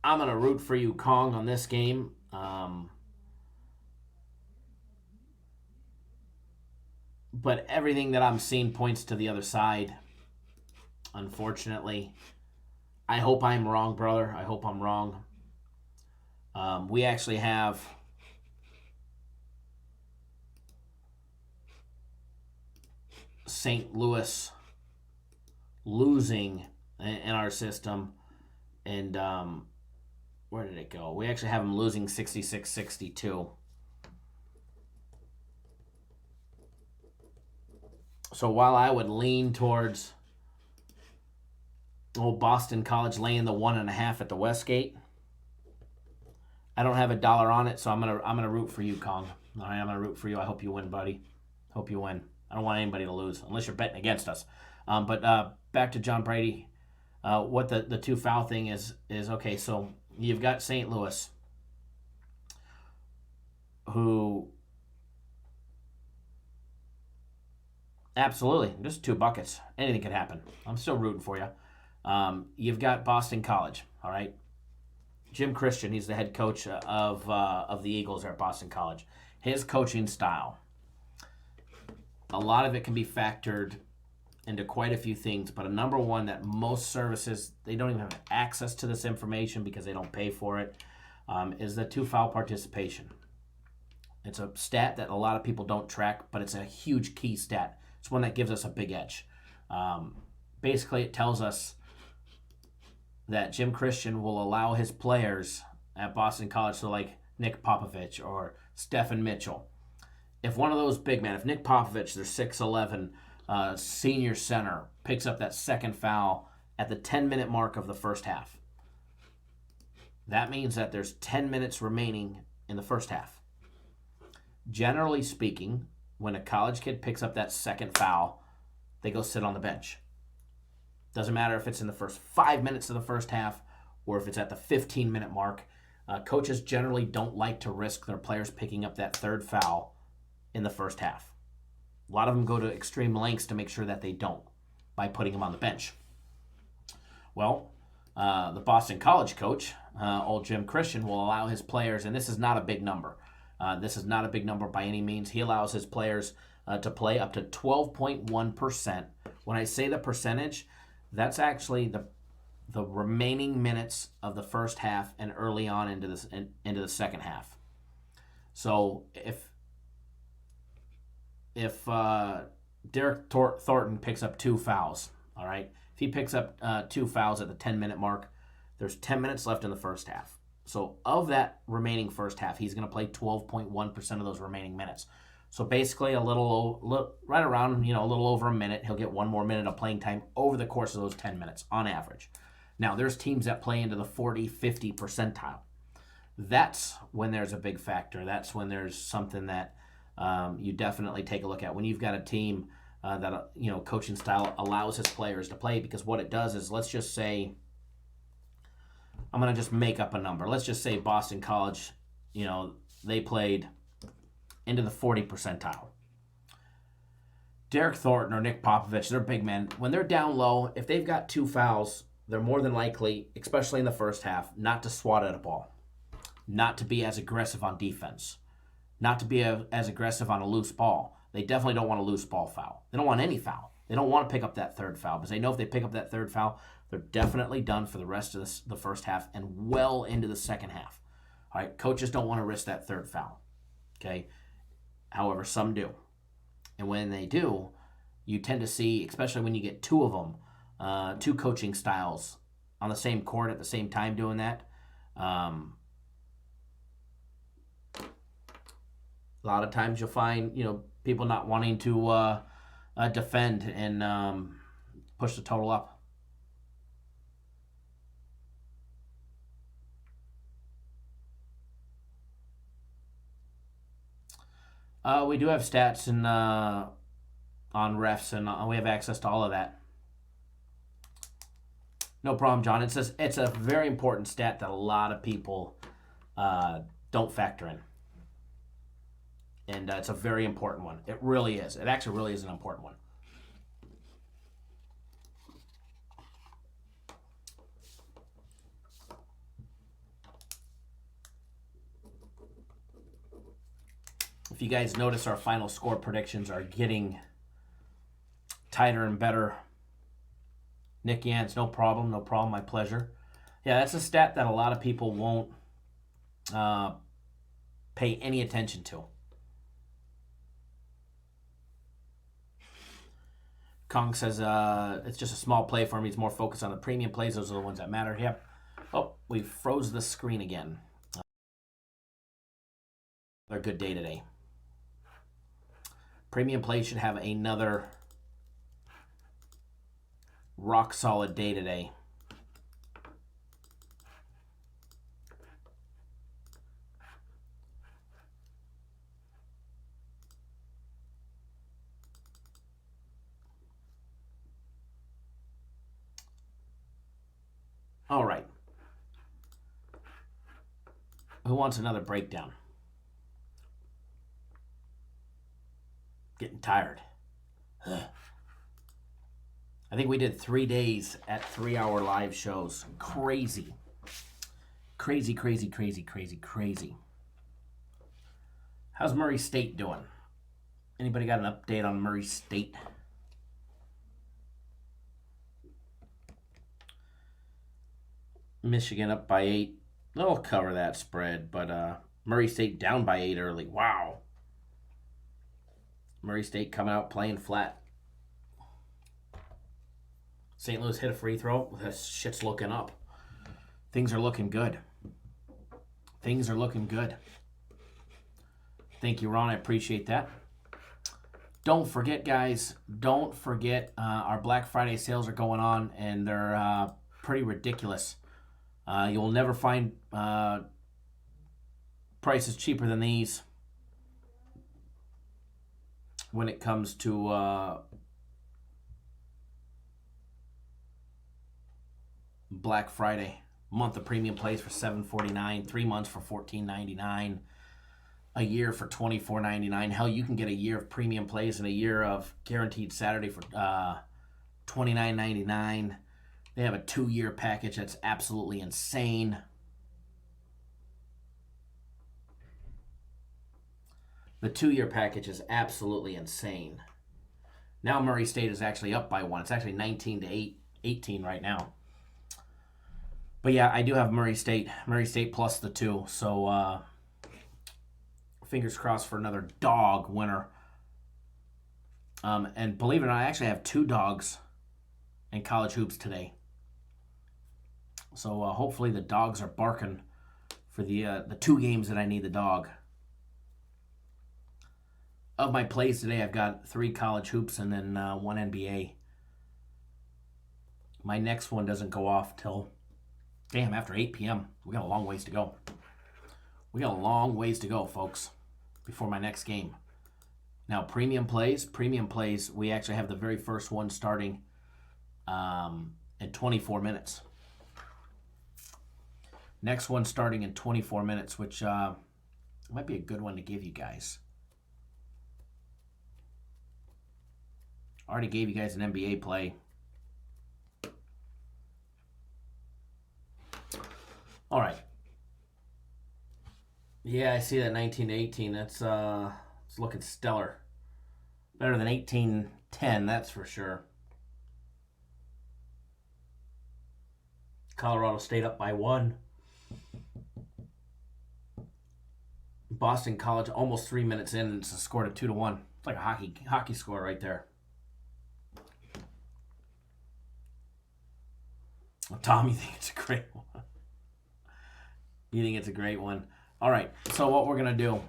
going to root for you, Kong, on this game. But everything that I'm seeing points to the other side, unfortunately. I hope I'm wrong, brother. I hope I'm wrong. We actually have St. Louis losing in our system. And where did it go? We actually have them losing 66-62. So while I would lean towards Old Boston College laying the 1.5 at the Westgate. I don't have $1 on it, so I'm gonna root for you, Kong. All right, I'm gonna root for you. I hope you win, buddy. Hope you win. I don't want anybody to lose unless you're betting against us. But back to John Brady. What the two foul thing is okay. So you've got St. Louis, who absolutely just 2 buckets. Anything could happen. I'm still rooting for you. You've got Boston College. All right. Jim Christian, he's the head coach of the Eagles there at Boston College. His coaching style, a lot of it can be factored into quite a few things, but a number one that most services, they don't even have access to this information because they don't pay for it, is the 2 foul participation. It's a stat that a lot of people don't track, but it's a huge key stat. It's one that gives us a big edge. Basically, it tells us that Jim Christian will allow his players at Boston College, so like Nick Popovich or Stephen Mitchell, if one of those big men, if Nick Popovich, their 6'11", senior center, picks up that second foul at the 10-minute mark of the first half, that means that there's 10 minutes remaining in the first half. Generally speaking, when a college kid picks up that second foul, they go sit on the bench. Doesn't matter if it's in the first 5 minutes of the first half or if it's at the 15-minute mark. Coaches generally don't like to risk their players picking up that third foul in the first half. A lot of them go to extreme lengths to make sure that they don't by putting them on the bench. Well, the Boston College coach, old Jim Christian, will allow his players, and this is not a big number. This is not a big number by any means. He allows his players to play up to 12.1%. When I say the percentage, that's actually the remaining minutes of the first half and early on into the second half. So if Derek Thornton picks up 2 fouls, all right, if he picks up 2 fouls at the 10-minute mark, there's 10 minutes left in the first half. So of that remaining first half, he's going to play 12.1% of those remaining minutes. So basically a little right around, a little over a minute. He'll get 1 more minute of playing time over the course of those 10 minutes on average. Now, there's teams that play into the 40, 50 percentile. That's when there's a big factor. That's when there's something that you definitely take a look at. When you've got a team that, coaching style allows his players to play, because what it does is, let's just say, I'm going to just make up a number. Let's just say Boston College, they played into the 40 percentile. Derek Thornton or Nick Popovich, they're big men. When they're down low, if they've got 2 fouls, they're more than likely, especially in the first half, not to swat at a ball, not to be as aggressive on defense, not to be as aggressive on a loose ball. They definitely don't want a loose ball foul. They don't want any foul. They don't want to pick up that third foul because they know if they pick up that third foul, they're definitely done for the rest of the first half and well into the second half. All right, coaches don't want to risk that third foul. Okay. However, some do. And when they do, you tend to see, especially when you get 2 of them, 2 coaching styles on the same court at the same time doing that. A lot of times you'll find, people not wanting to defend and push the total up. We do have stats and on refs, and we have access to all of that. No problem, John. It's a very important stat that a lot of people don't factor in. And it's a very important one. It really is. It actually really is an important one. If you guys notice, our final score predictions are getting tighter and better. Nick Yance, no problem, my pleasure. Yeah, that's a stat that a lot of people won't pay any attention to. Kong says it's just a small play for him. He's more focused on the premium plays. Those are the ones that matter. Yep. Oh, we froze the screen again. Another good day today. Premium plays should have another rock solid day today. All right. Who wants another breakdown? Getting tired. Ugh. I think we did 3 days at 3-hour live shows. Crazy. Crazy, crazy, crazy, crazy, crazy. How's Murray State doing? Anybody got an update on Murray State? Michigan up by 8. They'll cover that spread, but Murray State down by 8 early. Wow. Murray State coming out playing flat. St. Louis hit a free throw. This shit's looking up. Things are looking good. Things are looking good. Thank you, Ron. I appreciate that. Don't forget, guys. Don't forget our Black Friday sales are going on, and they're pretty ridiculous. You'll never find prices cheaper than these when it comes to Black Friday. Month of premium plays for $7.49, 3 months for $14.99, a year for $24.99. Hell, you can get a year of premium plays and a year of guaranteed Saturday for $29.99. They have a 2-year package that's absolutely insane. The 2-year package is absolutely insane. Now Murray State is actually up by 1. It's actually 19 to 18 right now. But yeah, I do have Murray State plus the 2. So fingers crossed for another dog winner. And believe it or not, I actually have 2 dogs in college hoops today. So hopefully the dogs are barking for the 2 games that I need the dog. Of my plays today, I've got 3 college hoops and then 1 NBA. My next one doesn't go off till, after 8 p.m. We got a long ways to go. We got a long ways to go, folks, before my next game. Now, premium plays, we actually have the very first one starting in 24 minutes. Next one starting in 24 minutes, which might be a good one to give you guys. Already gave you guys an NBA play. All right. Yeah, I see that 19 to 18. That's it's looking stellar. Better than 18-10, that's for sure. Colorado State up by 1. Boston College almost 3 minutes in and it's scored at 2-1. It's like a hockey score right there. Well, Tom, you think it's a great one? You think it's a great one? All right, so what we're going to do,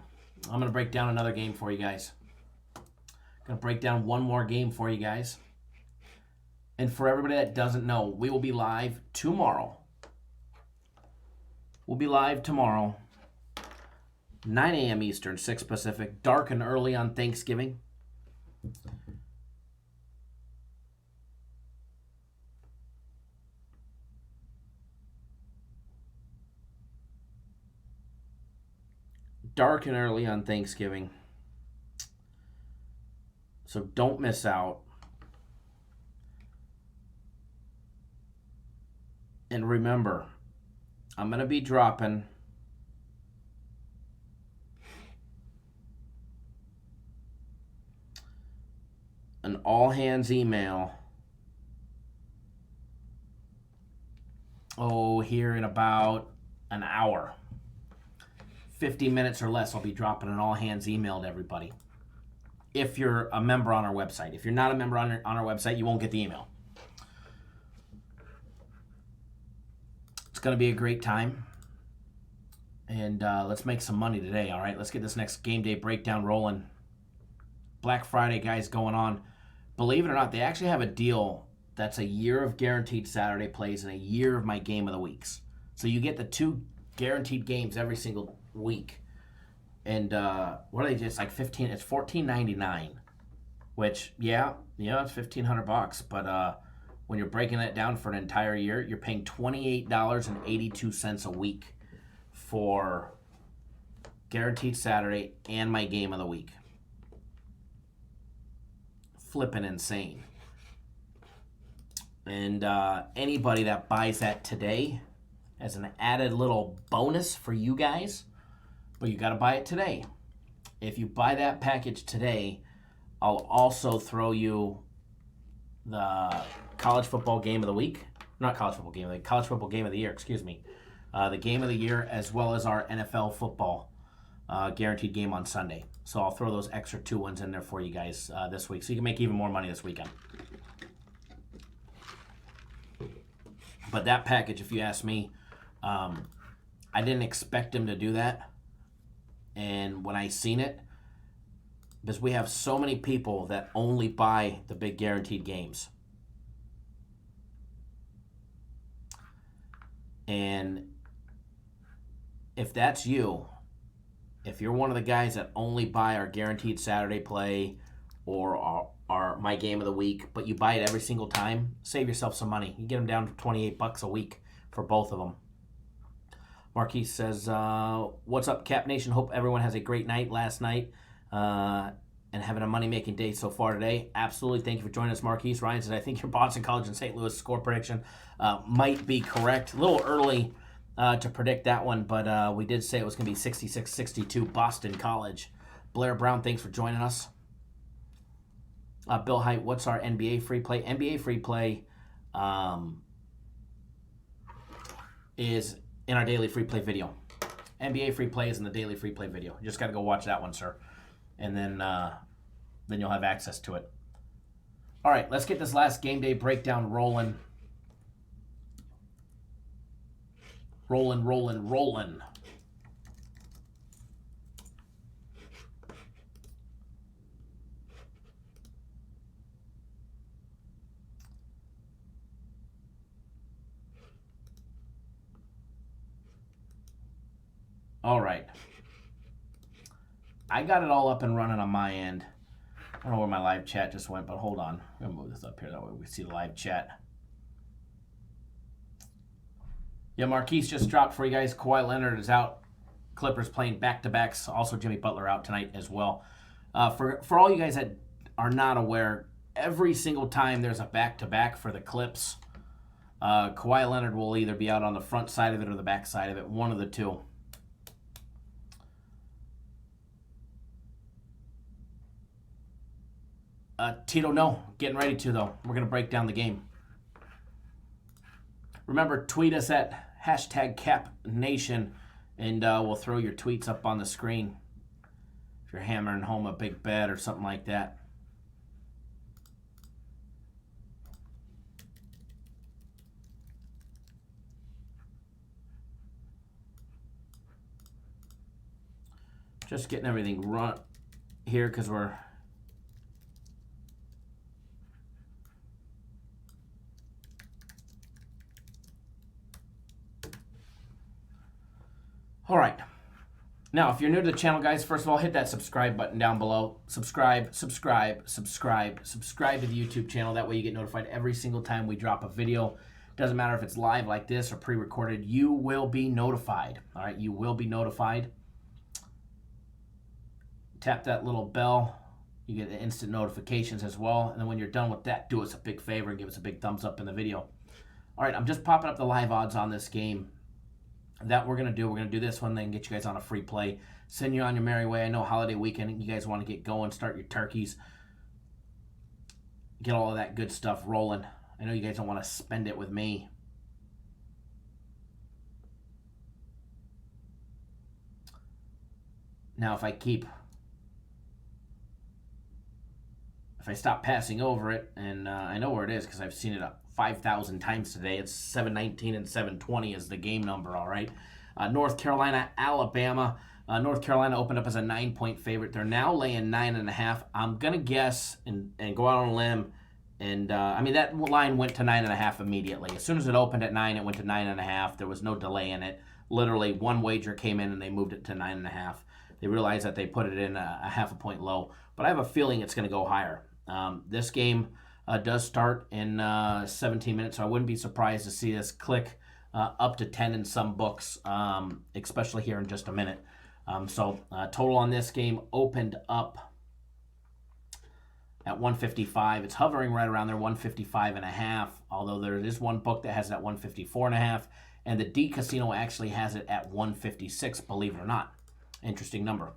I'm going to break down another game for you guys. Going to break down one more game for you guys. And for everybody that doesn't know, we will be live tomorrow. We'll be live tomorrow, 9 a.m. Eastern, 6 Pacific, dark and early on Thanksgiving. Dark and early on Thanksgiving. So don't miss out. And remember, I'm going to be dropping an all-hands email here in about an hour. 50 minutes or less, I'll be dropping an all-hands email to everybody. If you're a member on our website. If you're not a member on our website, you won't get the email. It's going to be a great time. And let's make some money today, all right? Let's get this next game day breakdown rolling. Black Friday, guys, going on. Believe it or not, they actually have a deal that's a year of guaranteed Saturday plays and a year of my game of the weeks. So you get the 2 guaranteed games every single week. And what are they, just like 15? It's $14.99, which, yeah, it's $1,500. But when you're breaking that down for an entire year, you're paying $28.82 a week for Guaranteed Saturday and my game of the week. Flippin' insane. And anybody that buys that today as an added little bonus for you guys, but you got to buy it today. If you buy that package today, I'll also throw you the college football game of the week. Not college football game of the week, college football game of the year, excuse me. The game of the year, as well as our NFL football guaranteed game on Sunday. So I'll throw those extra 2 ones in there for you guys this week, so you can make even more money this weekend. But that package, if you ask me, I didn't expect him to do that. And when I seen it, because we have so many people that only buy the big guaranteed games. And if that's you, if you're one of the guys that only buy our guaranteed Saturday play or our my game of the week, but you buy it every single time, save yourself some money. You get them down to $28 a week for both of them. Marquise says, what's up, Cap Nation? Hope everyone has a great night last night and having a money-making day so far today. Absolutely. Thank you for joining us, Marquise. Ryan says, I think your Boston College and St. Louis score prediction might be correct. A little early to predict that one, but we did say it was going to be 66-62 Boston College. Blair Brown, thanks for joining us. Bill Height, what's our NBA free play? NBA free play is in our daily free play video. NBA free play is in the daily free play video. You just got to go watch that one, sir. And then you'll have access to it. All right, let's get this last game day breakdown rolling. Rolling. All right. I got it all up and running on my end. I don't know where my live chat just went, but hold on. I'm going to move this up here. That way we see the live chat. Yeah, Marquise just dropped for you guys. Kawhi Leonard is out. Clippers playing back-to-backs. Also, Jimmy Butler out tonight as well. For all you guys that are not aware, every single time there's a back-to-back for the Clips, Kawhi Leonard will either be out on the front side of it or the back side of it. One of the two. Tito, no. Getting ready to, though. We're going to break down the game. Remember, tweet us at #CapNation, and we'll throw your tweets up on the screen if you're hammering home a big bet or something like that. Just getting everything run here because we're... All right. Now, if you're new to the channel, guys, first of all, hit that subscribe button down below. Subscribe to the YouTube channel. That way you get notified every single time we drop a video. Doesn't matter if it's live like this or pre-recorded. You will be notified. All right, you will be notified. Tap that little bell. You get the instant notifications as well. And then when you're done with that, do us a big favor and give us a big thumbs up in the video. All right, I'm just popping up the live odds on this game that we're going to do. We're going to do this one, then get you guys on a free play. Send you on your merry way. I know holiday weekend, you guys want to get going, start your turkeys, get all of that good stuff rolling. I know you guys don't want to spend it with me. Now, if I stop passing over it, and I know where it is because I've seen it 5,000 times today. It's 719 and 720 is the game number, all right? North Carolina, Alabama. North Carolina opened up as a 9-point favorite. They're now laying 9.5. I'm going to guess and go out on a limb. And, I mean, that line went to 9.5 immediately. As soon as it opened at 9, it went to 9.5. There was no delay in it. Literally, one wager came in and they moved it to 9.5. They realized that they put it in a half a point low. But I have a feeling it's going to go higher. This game, does start in 17 minutes, so I wouldn't be surprised to see this click up to 10 in some books, especially here in just a minute. Total on this game opened up at 155. It's hovering right around there, 155 and a half, although there is one book that has it at 154 and a half, and the D Casino actually has it at 156, believe it or not. Interesting number.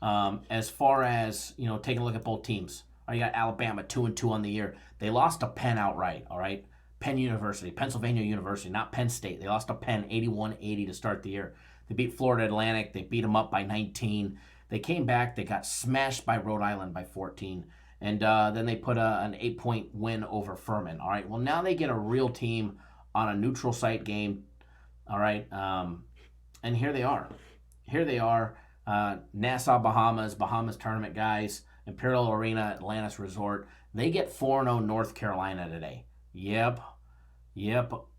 As far as, taking a look at both teams, you got Alabama 2-2 on the year. They lost to Penn outright, all right? Pennsylvania University, not Penn State. They lost to Penn 81-80 to start the year. They beat Florida Atlantic. They beat them up by 19. They came back. They got smashed by Rhode Island by 14. And then they put an 8-point win over Furman. All right. Well, now they get a real team on a neutral site game. All right. And here they are. Nassau, Bahamas tournament guys, Imperial Arena, Atlantis Resort. They get 4-0 North Carolina today. Yep.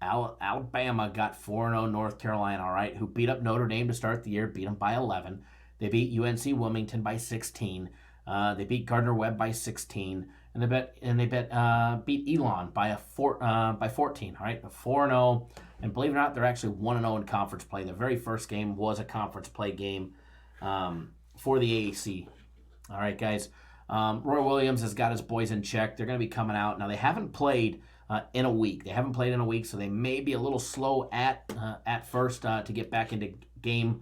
Alabama got 4-0 North Carolina, all right, who beat up Notre Dame to start the year, beat them by 11. They beat UNC Wilmington by 16. They beat Gardner-Webb by 16, and they beat Elon by 14. All right, 4-0, and believe it or not, they're actually 1-0 in conference play. The very first game was a conference play game for the AAC. All right, guys. Roy Williams has got his boys in check. They're going to be coming out now. They haven't played in a week. So they may be a little slow at first to get back into game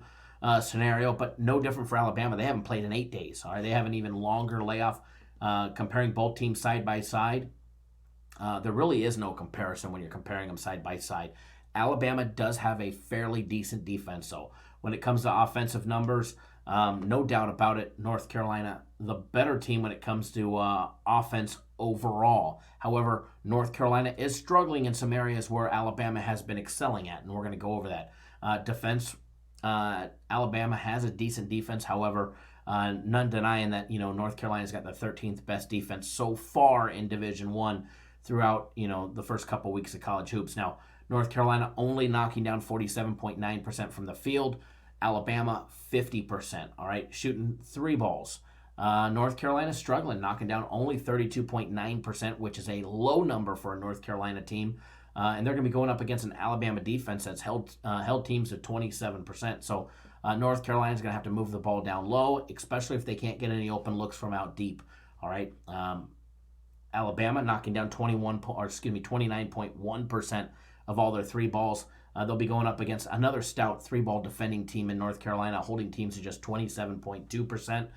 scenario, but no different for Alabama. They haven't played in 8 days. All right, they have an even longer layoff. Comparing both teams side by side, there really is no comparison when you're comparing them side by side. Alabama does have a fairly decent defense, so when it comes to offensive numbers, no doubt about it, North Carolina, the better team when it comes to offense overall. However, North Carolina is struggling in some areas where Alabama has been excelling at, and we're going to go over that. Defense, Alabama has a decent defense. However, none denying that, North Carolina's got the 13th best defense so far in Division I throughout, the first couple weeks of college hoops. Now, North Carolina only knocking down 47.9% from the field. Alabama, 50%, all right, shooting 3 balls. North Carolina struggling, knocking down only 32.9%, which is a low number for a North Carolina team. And they're going to be going up against an Alabama defense that's held teams at 27%. So North Carolina's going to have to move the ball down low, especially if they can't get any open looks from out deep, all right? Alabama knocking down 29.1% of all their 3 balls. They'll be going up against another stout 3-ball defending team in North Carolina, holding teams to just 27.2%,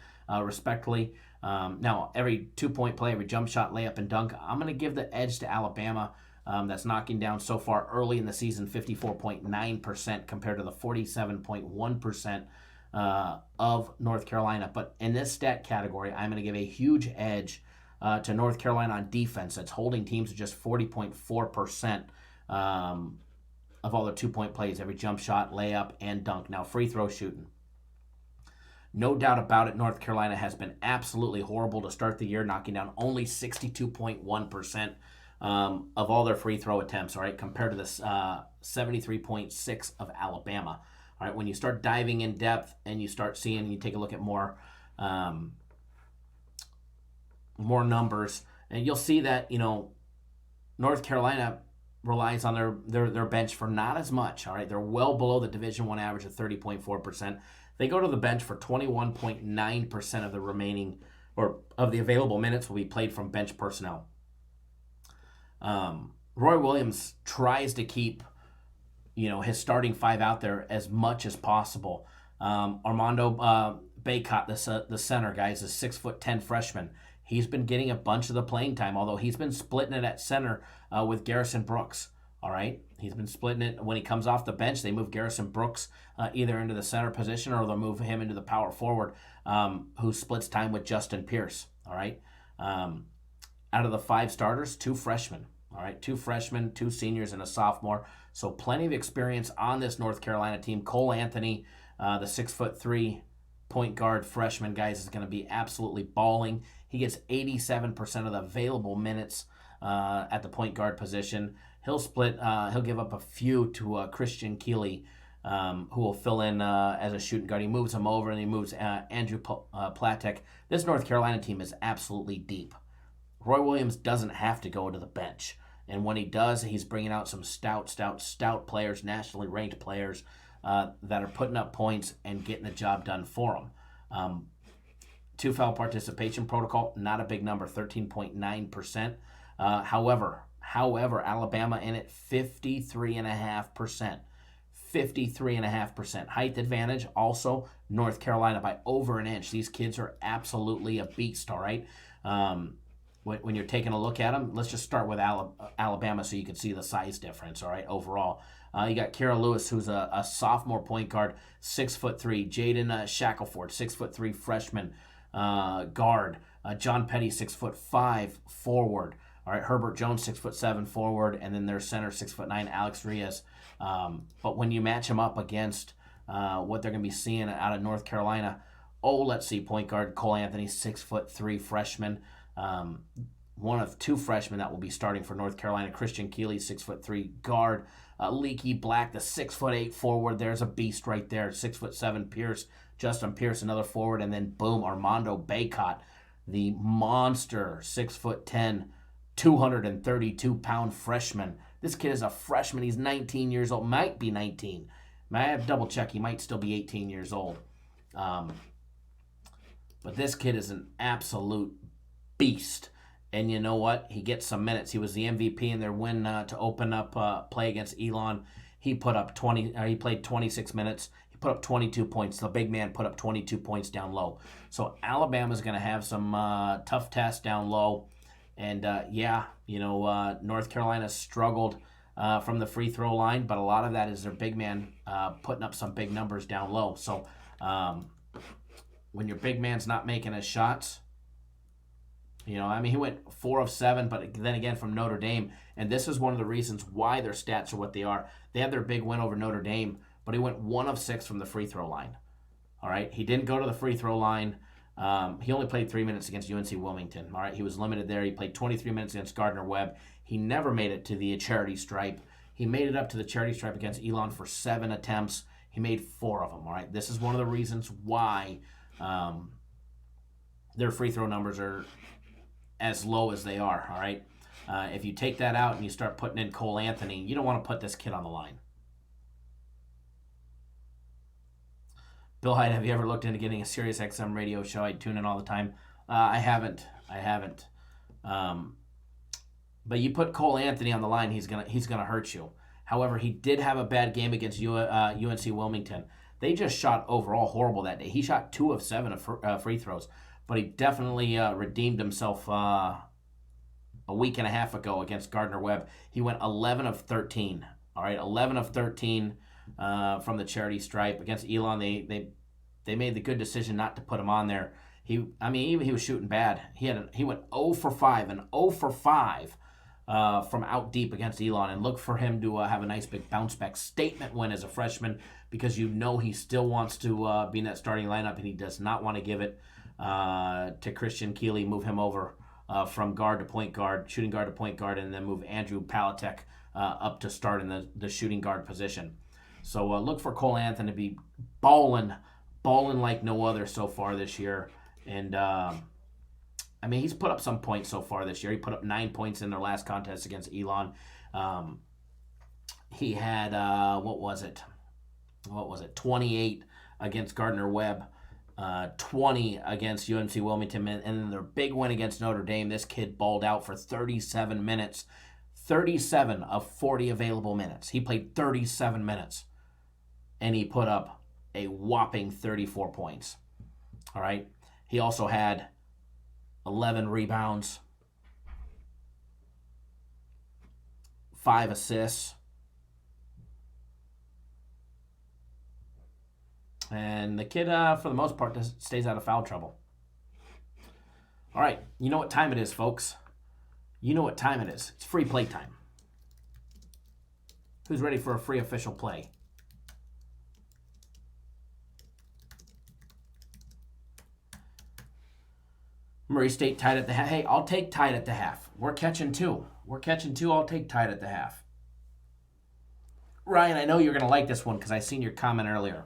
respectively. Now, every 2-point play, every jump shot, layup, and dunk, I'm going to give the edge to Alabama. That's knocking down so far early in the season 54.9% compared to the 47.1% of North Carolina. But in this stat category, I'm going to give a huge edge to North Carolina on defense. That's holding teams to just 40.4% of all their 2-point plays, every jump shot, layup, and dunk. Now, free throw shooting. No doubt about it, North Carolina has been absolutely horrible to start the year, knocking down only 62.1% of all their free throw attempts, all right, compared to the 73.6% of Alabama. All right, when you start diving in depth and you start seeing, you take a look at more numbers, and you'll see that, North Carolina relies on their bench for not as much. All right, they're well below the Division I average of 30.4%. They go to the bench for 21.9% of the remaining or of the available minutes will be played from bench personnel. Roy Williams tries to keep his starting 5 out there as much as possible. Armando Bacot, the center, guys, is 6'10" freshman. He's been getting a bunch of the playing time, although he's been splitting it at center with Garrison Brooks. All right, he's been splitting it. When he comes off the bench, they move Garrison Brooks either into the center position or they'll move him into the power forward, who splits time with Justin Pierce. All right, out of the 5 starters, 2 freshmen. All right, 2 freshmen, 2 seniors, and a sophomore. So plenty of experience on this North Carolina team. Cole Anthony, the 6'3" point guard freshman, guys, is going to be absolutely balling. He gets 87% of the available minutes at the point guard position. He'll give up a few to Christian Keeley, who will fill in as a shooting guard. He moves him over and he moves Andrew Platek. This North Carolina team is absolutely deep. Roy Williams doesn't have to go to the bench. And when he does, he's bringing out some stout players, nationally ranked players that are putting up points and getting the job done for him. 2 foul participation protocol, not a big number, 13.9%. However, Alabama in it, 53.5%. 53.5%. Height advantage, also North Carolina by over an inch. These kids are absolutely a beast, all right? When you're taking a look at them, let's just start with Alabama so you can see the size difference, all right, overall. You got Kara Lewis, who's a sophomore point guard, 6'3". Jaden Shackelford, 6'3", freshman guard. John Petty, 6'5", forward. All right, Herbert Jones, 6'7", forward, and then their center, 6'9", Alex Rios. But when you match them up against what they're going to be seeing out of North Carolina, let's see, point guard Cole Anthony, 6'3", freshman. One of 2 freshmen that will be starting for North Carolina. Christian Keeley, 6'3", guard. Leaky Black, the 6'8", forward. There's a beast right there. 6'7", Pierce. Justin Pierce, another forward. And then, boom, Armando Bacot, the monster, 6'10", 232-pound freshman. This kid is a freshman. He's 19 years old. Might be 19. I have to double check. He might still be 18 years old. But this kid is an absolute beast. And you know what? He gets some minutes. He was the MVP in their win to open up play against Elon. He put up he played 26 minutes. He put up 22 points. The big man put up 22 points down low. So Alabama's going to have some tough tests down low. And North Carolina struggled from the free throw line, but a lot of that is their big man putting up some big numbers down low. So when your big man's not making his shots, he went 4 of 7, but then again from Notre Dame. And this is one of the reasons why their stats are what they are. They had their big win over Notre Dame, but he went 1 of 6 from the free throw line. All right, he didn't go to the free throw line. He only played 3 minutes against UNC Wilmington. All right, he was limited there. He played 23 minutes against Gardner-Webb. He never made it to the charity stripe. He made it up to the charity stripe against Elon for 7 attempts. He made 4 of them. All right, this is one of the reasons why their free throw numbers are as low as they are. All right, if you take that out and you start putting in Cole Anthony, you don't want to put this kid on the line. Bill Hyde, have you ever looked into getting a Sirius XM radio show? I tune in all the time. I haven't. But you put Cole Anthony on the line, he's gonna hurt you. However, he did have a bad game against UNC Wilmington. They just shot overall horrible that day. He shot 2 of 7 of free throws, but he definitely redeemed himself a week and a half ago against Gardner-Webb. He went 11 of 13. All right, 11 of 13. From the charity stripe against Elon. They made the good decision not to put him on there. Even he was shooting bad. He went 0 for 5 and 0 for 5 from out deep against Elon. And look for him to have a nice big bounce back statement win as a freshman, because he still wants to be in that starting lineup, and he does not want to give it to Christian Keeley, move him over from guard to point guard, shooting guard to point guard, and then move Andrew Palatek up to start in the shooting guard position. So look for Cole Anthony to be balling like no other so far this year. And, he's put up some points so far this year. He put up 9 points in their last contest against Elon. He had, 28 against Gardner-Webb, 20 against UNC Wilmington, and then their big win against Notre Dame. This kid balled out for 37 minutes. 37 of 40 available minutes. He played 37 minutes, and he put up a whopping 34 points. All right. He also had 11 rebounds, 5 assists, and the kid, for the most part, stays out of foul trouble. All right. You know what time it is, folks. You know what time it is. It's free play time. Who's ready for a free official play? Murray State tied at the half. Hey, I'll take tied at the half. We're catching 2. I'll take tied at the half. Ryan, I know you're going to like this one because I seen your comment earlier.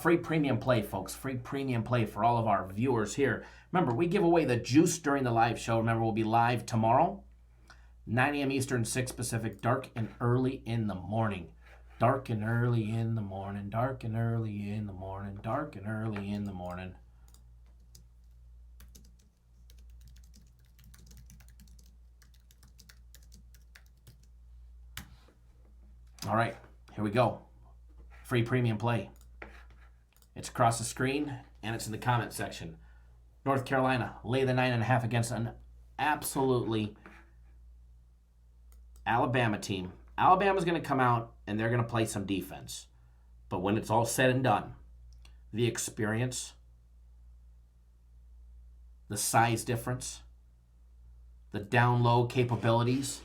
Free premium play, folks. Free premium play for all of our viewers here. Remember, we give away the juice during the live show. Remember, we'll be live tomorrow, 9 a.m. Eastern, 6 Pacific, dark and early in the morning. Dark and early in the morning, dark and early in the morning, dark and early in the morning. All right, here we go. Free premium play. It's across the screen, and it's in the comment section. North Carolina, lay the 9.5 against an absolutely Alabama team. Alabama's going to come out, and they're going to play some defense. But when it's all said and done, the experience, the size difference, the down-low capabilities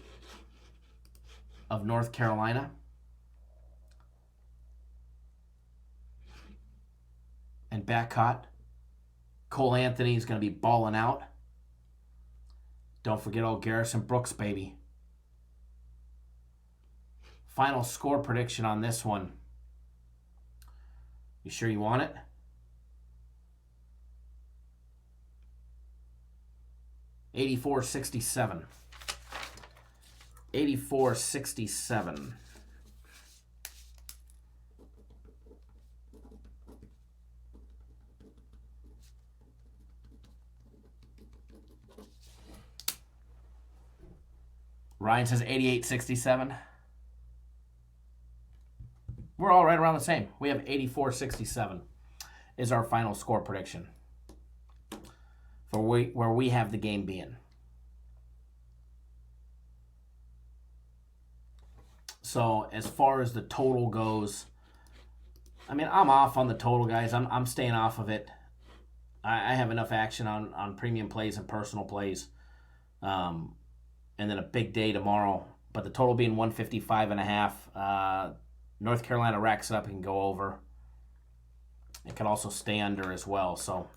of North Carolina, and Bacot, Cole Anthony is going to be balling out. Don't forget old Garrison Brooks, baby. Final score prediction on this one. You sure you want it? $84-67. 84-67. Ryan says 88-67. We're all right around the same. We have 84-67 is our final score prediction for where we have the game being. So as far as the total goes, I mean, I'm off on the total, guys. I'm staying off of it. I have enough action on premium plays and personal plays. And then a big day tomorrow. But the total being 155.5. North Carolina racks it up and can go over. It can also stay under as well. So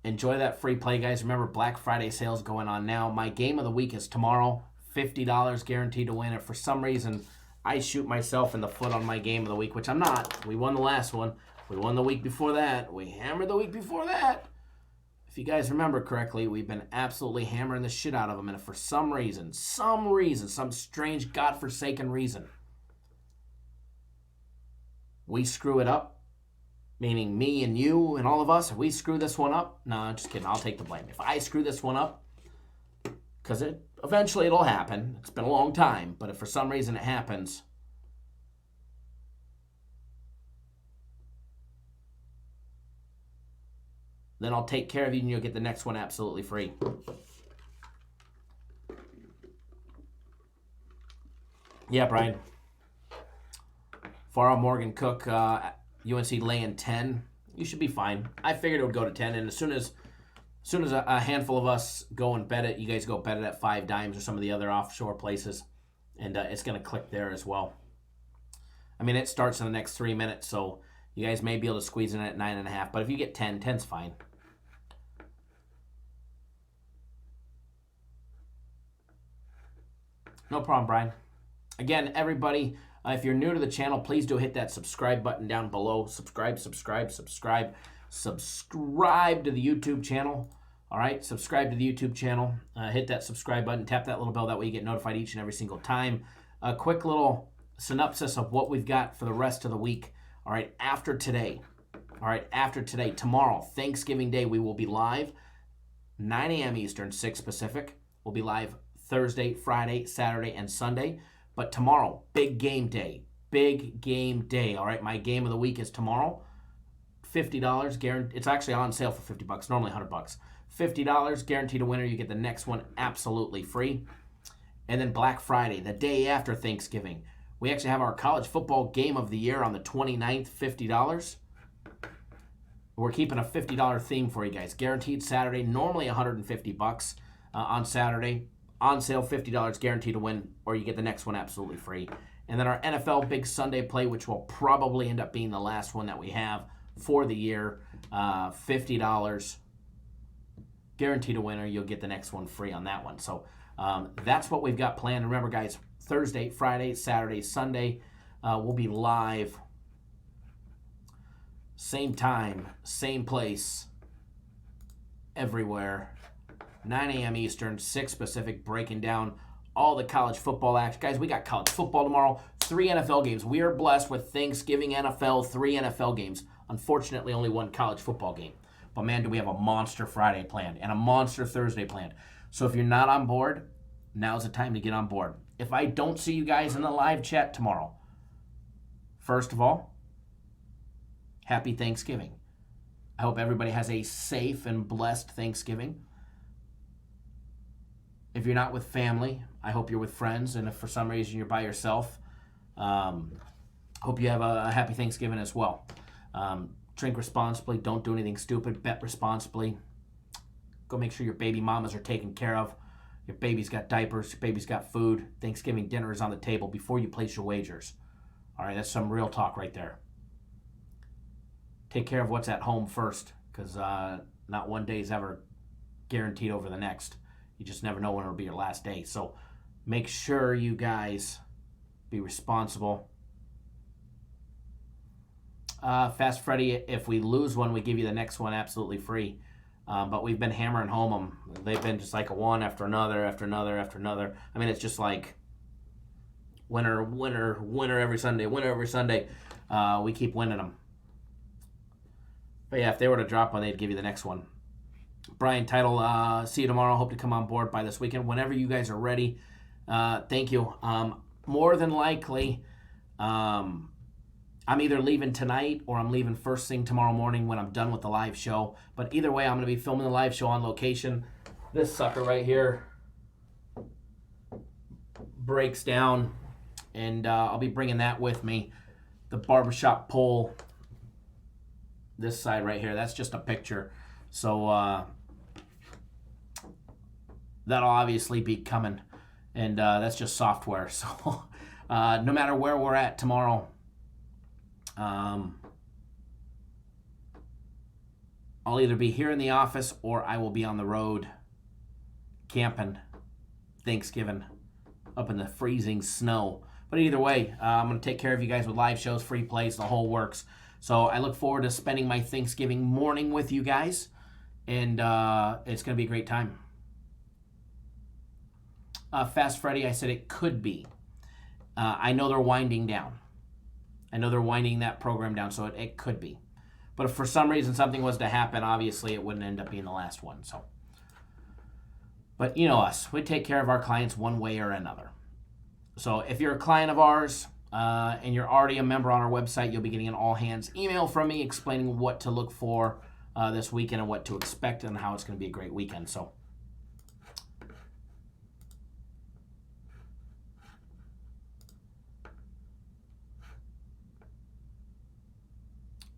enjoy that free play, guys. Remember, Black Friday sales going on now. My game of the week is tomorrow. $50 guaranteed to win. If for some reason I shoot myself in the foot on my game of the week, which I'm not. We won the last one. We won the week before that. We hammered the week before that. If you guys remember correctly, we've been absolutely hammering the shit out of them. And if for some reason, some strange godforsaken reason, we screw it up, meaning me and you and all of us, if we screw this one up, no, I'm just kidding. I'll take the blame. If I screw this one up, because eventually it'll happen. It's been a long time. But if for some reason it happens, then I'll take care of you and you'll get the next one absolutely free. Yeah, Brian. Farrell, Morgan, Cook, UNC laying 10. You should be fine. I figured it would go to 10, and as soon as a handful of us go and bet it, you guys go bet it at 5 Dimes or some of the other offshore places, and it's going to click there as well. I mean, it starts in the next 3 minutes, so you guys may be able to squeeze in at 9.5, but if you get 10, 10's fine. No problem, Brian. Again, everybody, if you're new to the channel, please do hit that subscribe button down below. Subscribe to the YouTube channel. All right, subscribe to the YouTube channel. Hit that subscribe button. Tap that little bell. That way you get notified each and every single time. A quick little synopsis of what we've got for the rest of the week. All right, after today, tomorrow, Thanksgiving Day, we will be live, 9 a.m. Eastern, 6 Pacific. We'll be live Thursday, Friday, Saturday, and Sunday. But tomorrow, big game day. All right, my game of the week is tomorrow. $50 guaranteed. It's actually on sale for $50. Normally $100. $50 guaranteed a winner. You get the next one absolutely free. And then Black Friday, the day after Thanksgiving, we actually have our college football game of the year on the 29th, $50. We're keeping a $50 theme for you guys. Guaranteed Saturday, normally $150 on Saturday. On sale, $50 guaranteed to win, or you get the next one absolutely free. And then our NFL Big Sunday play, which will probably end up being the last one that we have for the year, $50 guaranteed to win, or you'll get the next one free on that one. So that's what we've got planned. Remember, guys, Thursday, Friday, Saturday, Sunday, We'll be live, same time, same place, everywhere. 9 a.m. Eastern, 6 Pacific, breaking down all the college football action. Guys, we got college football tomorrow, 3 NFL games. We are blessed with Thanksgiving NFL, 3 NFL games. Unfortunately, only 1 college football game. But man, do we have a monster Friday planned and a monster Thursday planned. So if you're not on board, now's the time to get on board. If I don't see you guys in the live chat tomorrow, first of all, happy Thanksgiving. I hope everybody has a safe and blessed Thanksgiving. If you're not with family, I hope you're with friends. And if for some reason you're by yourself, hope you have a happy Thanksgiving as well. Drink responsibly. Don't do anything stupid. Bet responsibly. Go make sure your baby mamas are taken care of. Your baby's got diapers. Your baby's got food. Thanksgiving dinner is on the table before you place your wagers. All right, that's some real talk right there. Take care of what's at home first, because not one day is ever guaranteed over the next. You just never know when it'll be your last day. So make sure you guys be responsible. Fast Freddy, if we lose one, we give you the next one absolutely free. But we've been hammering home them. They've been just like a one after another, after another, after another. I mean, it's just like winner, winner, winner every Sunday, winner every Sunday. We keep winning them. But yeah, if they were to drop one, they'd give you the next one. Brian Title, see you tomorrow. Hope to come on board by this weekend. Whenever you guys are ready, thank you. More than likely, I'm either leaving tonight or I'm leaving first thing tomorrow morning when I'm done with the live show. But either way, I'm going to be filming the live show on location. This sucker right here breaks down, and I'll be bringing that with me. The barbershop pole, this side right here, that's just a picture. So that'll obviously be coming, and that's just software. So no matter where we're at tomorrow, I'll either be here in the office or I will be on the road camping Thanksgiving up in the freezing snow. But either way, I'm going to take care of you guys with live shows, free plays, the whole works. So I look forward to spending my Thanksgiving morning with you guys, and it's going to be a great time. Fast Freddy, I said it could be. I know they're winding down. I know they're winding that program down, so it could be. But if for some reason something was to happen, obviously it wouldn't end up being the last one. So, but you know us. We take care of our clients one way or another. So if you're a client of ours and you're already a member on our website, you'll be getting an all-hands email from me explaining what to look for this weekend and what to expect and how it's going to be a great weekend. So,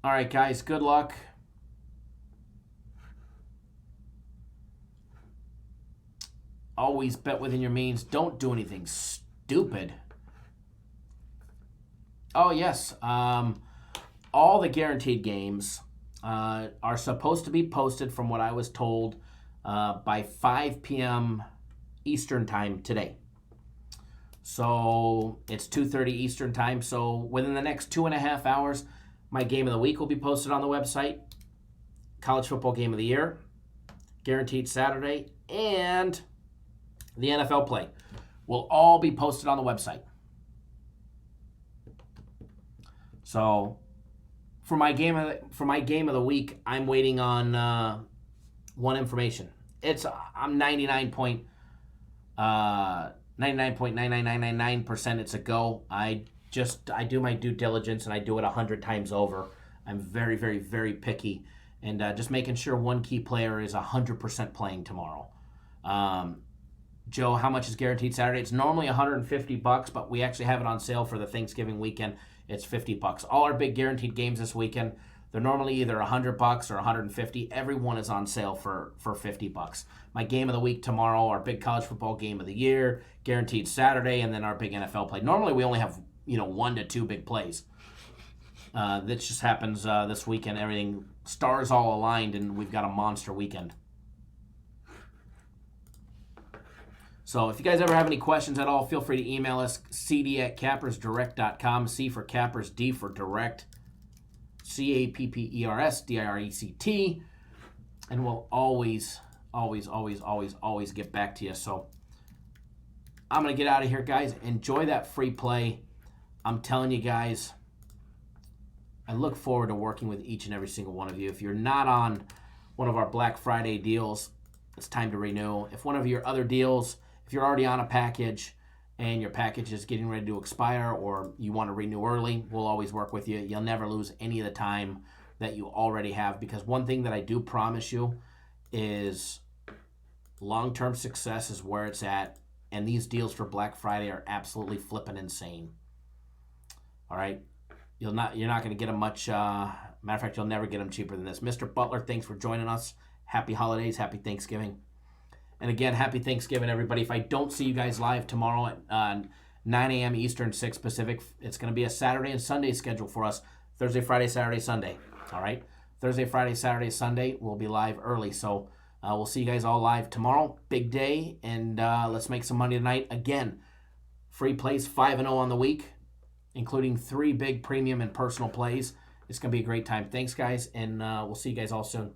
all right, guys, good luck. Always bet within your means. Don't do anything stupid. Oh, yes. All the guaranteed games are supposed to be posted, from what I was told, by 5 p.m. Eastern time today. So it's 2:30 Eastern time. So within the next 2.5 hours, my game of the week will be posted on the website. College football game of the year, guaranteed Saturday, and the NFL play will all be posted on the website. So for my game of the week, I'm waiting on one information. I'm 99.99999% it's a go. I do my due diligence, and I do it 100 times over. I'm very, very, very picky, and just making sure one key player is 100% playing tomorrow. Joe, how much is guaranteed Saturday? It's normally $150, but we actually have it on sale for the Thanksgiving weekend. It's $50. All our big guaranteed games this weekend, they're normally either $100 or $150. Everyone is on sale for $50. My game of the week tomorrow, our big college football game of the year, guaranteed Saturday, and then our big NFL play. Normally we only have 1 to 2 big plays. That just happens this weekend. Everything, stars all aligned, and we've got a monster weekend. So So if you guys ever have any questions at all, feel free to email us, cd@cappersdirect.com, C for Cappers, D for Direct, CAPPERSDIRECT, and we'll always get back to you. So I'm going to get out of here, guys. Enjoy that free play. I'm telling you guys, I look forward to working with each and every single one of you. If you're not on one of our Black Friday deals, it's time to renew. If one of your other deals, if you're already on a package and your package is getting ready to expire or you want to renew early, we'll always work with you. You'll never lose any of the time that you already have, because one thing that I do promise you is long-term success is where it's at, and these deals for Black Friday are absolutely flipping insane. All right? You're not going to get them much. Matter of fact, you'll never get them cheaper than this. Mr. Butler, thanks for joining us. Happy holidays. Happy Thanksgiving. And again, happy Thanksgiving, everybody. If I don't see you guys live tomorrow at 9 a.m. Eastern, 6 Pacific, it's going to be a Saturday and Sunday schedule for us. Thursday, Friday, Saturday, Sunday. All right? Thursday, Friday, Saturday, Sunday, we'll be live early. So we'll see you guys all live tomorrow. Big day, and let's make some money tonight. Again, free plays, 5-0 on the week, including 3 big premium and personal plays. It's going to be a great time. Thanks, guys, and we'll see you guys all soon.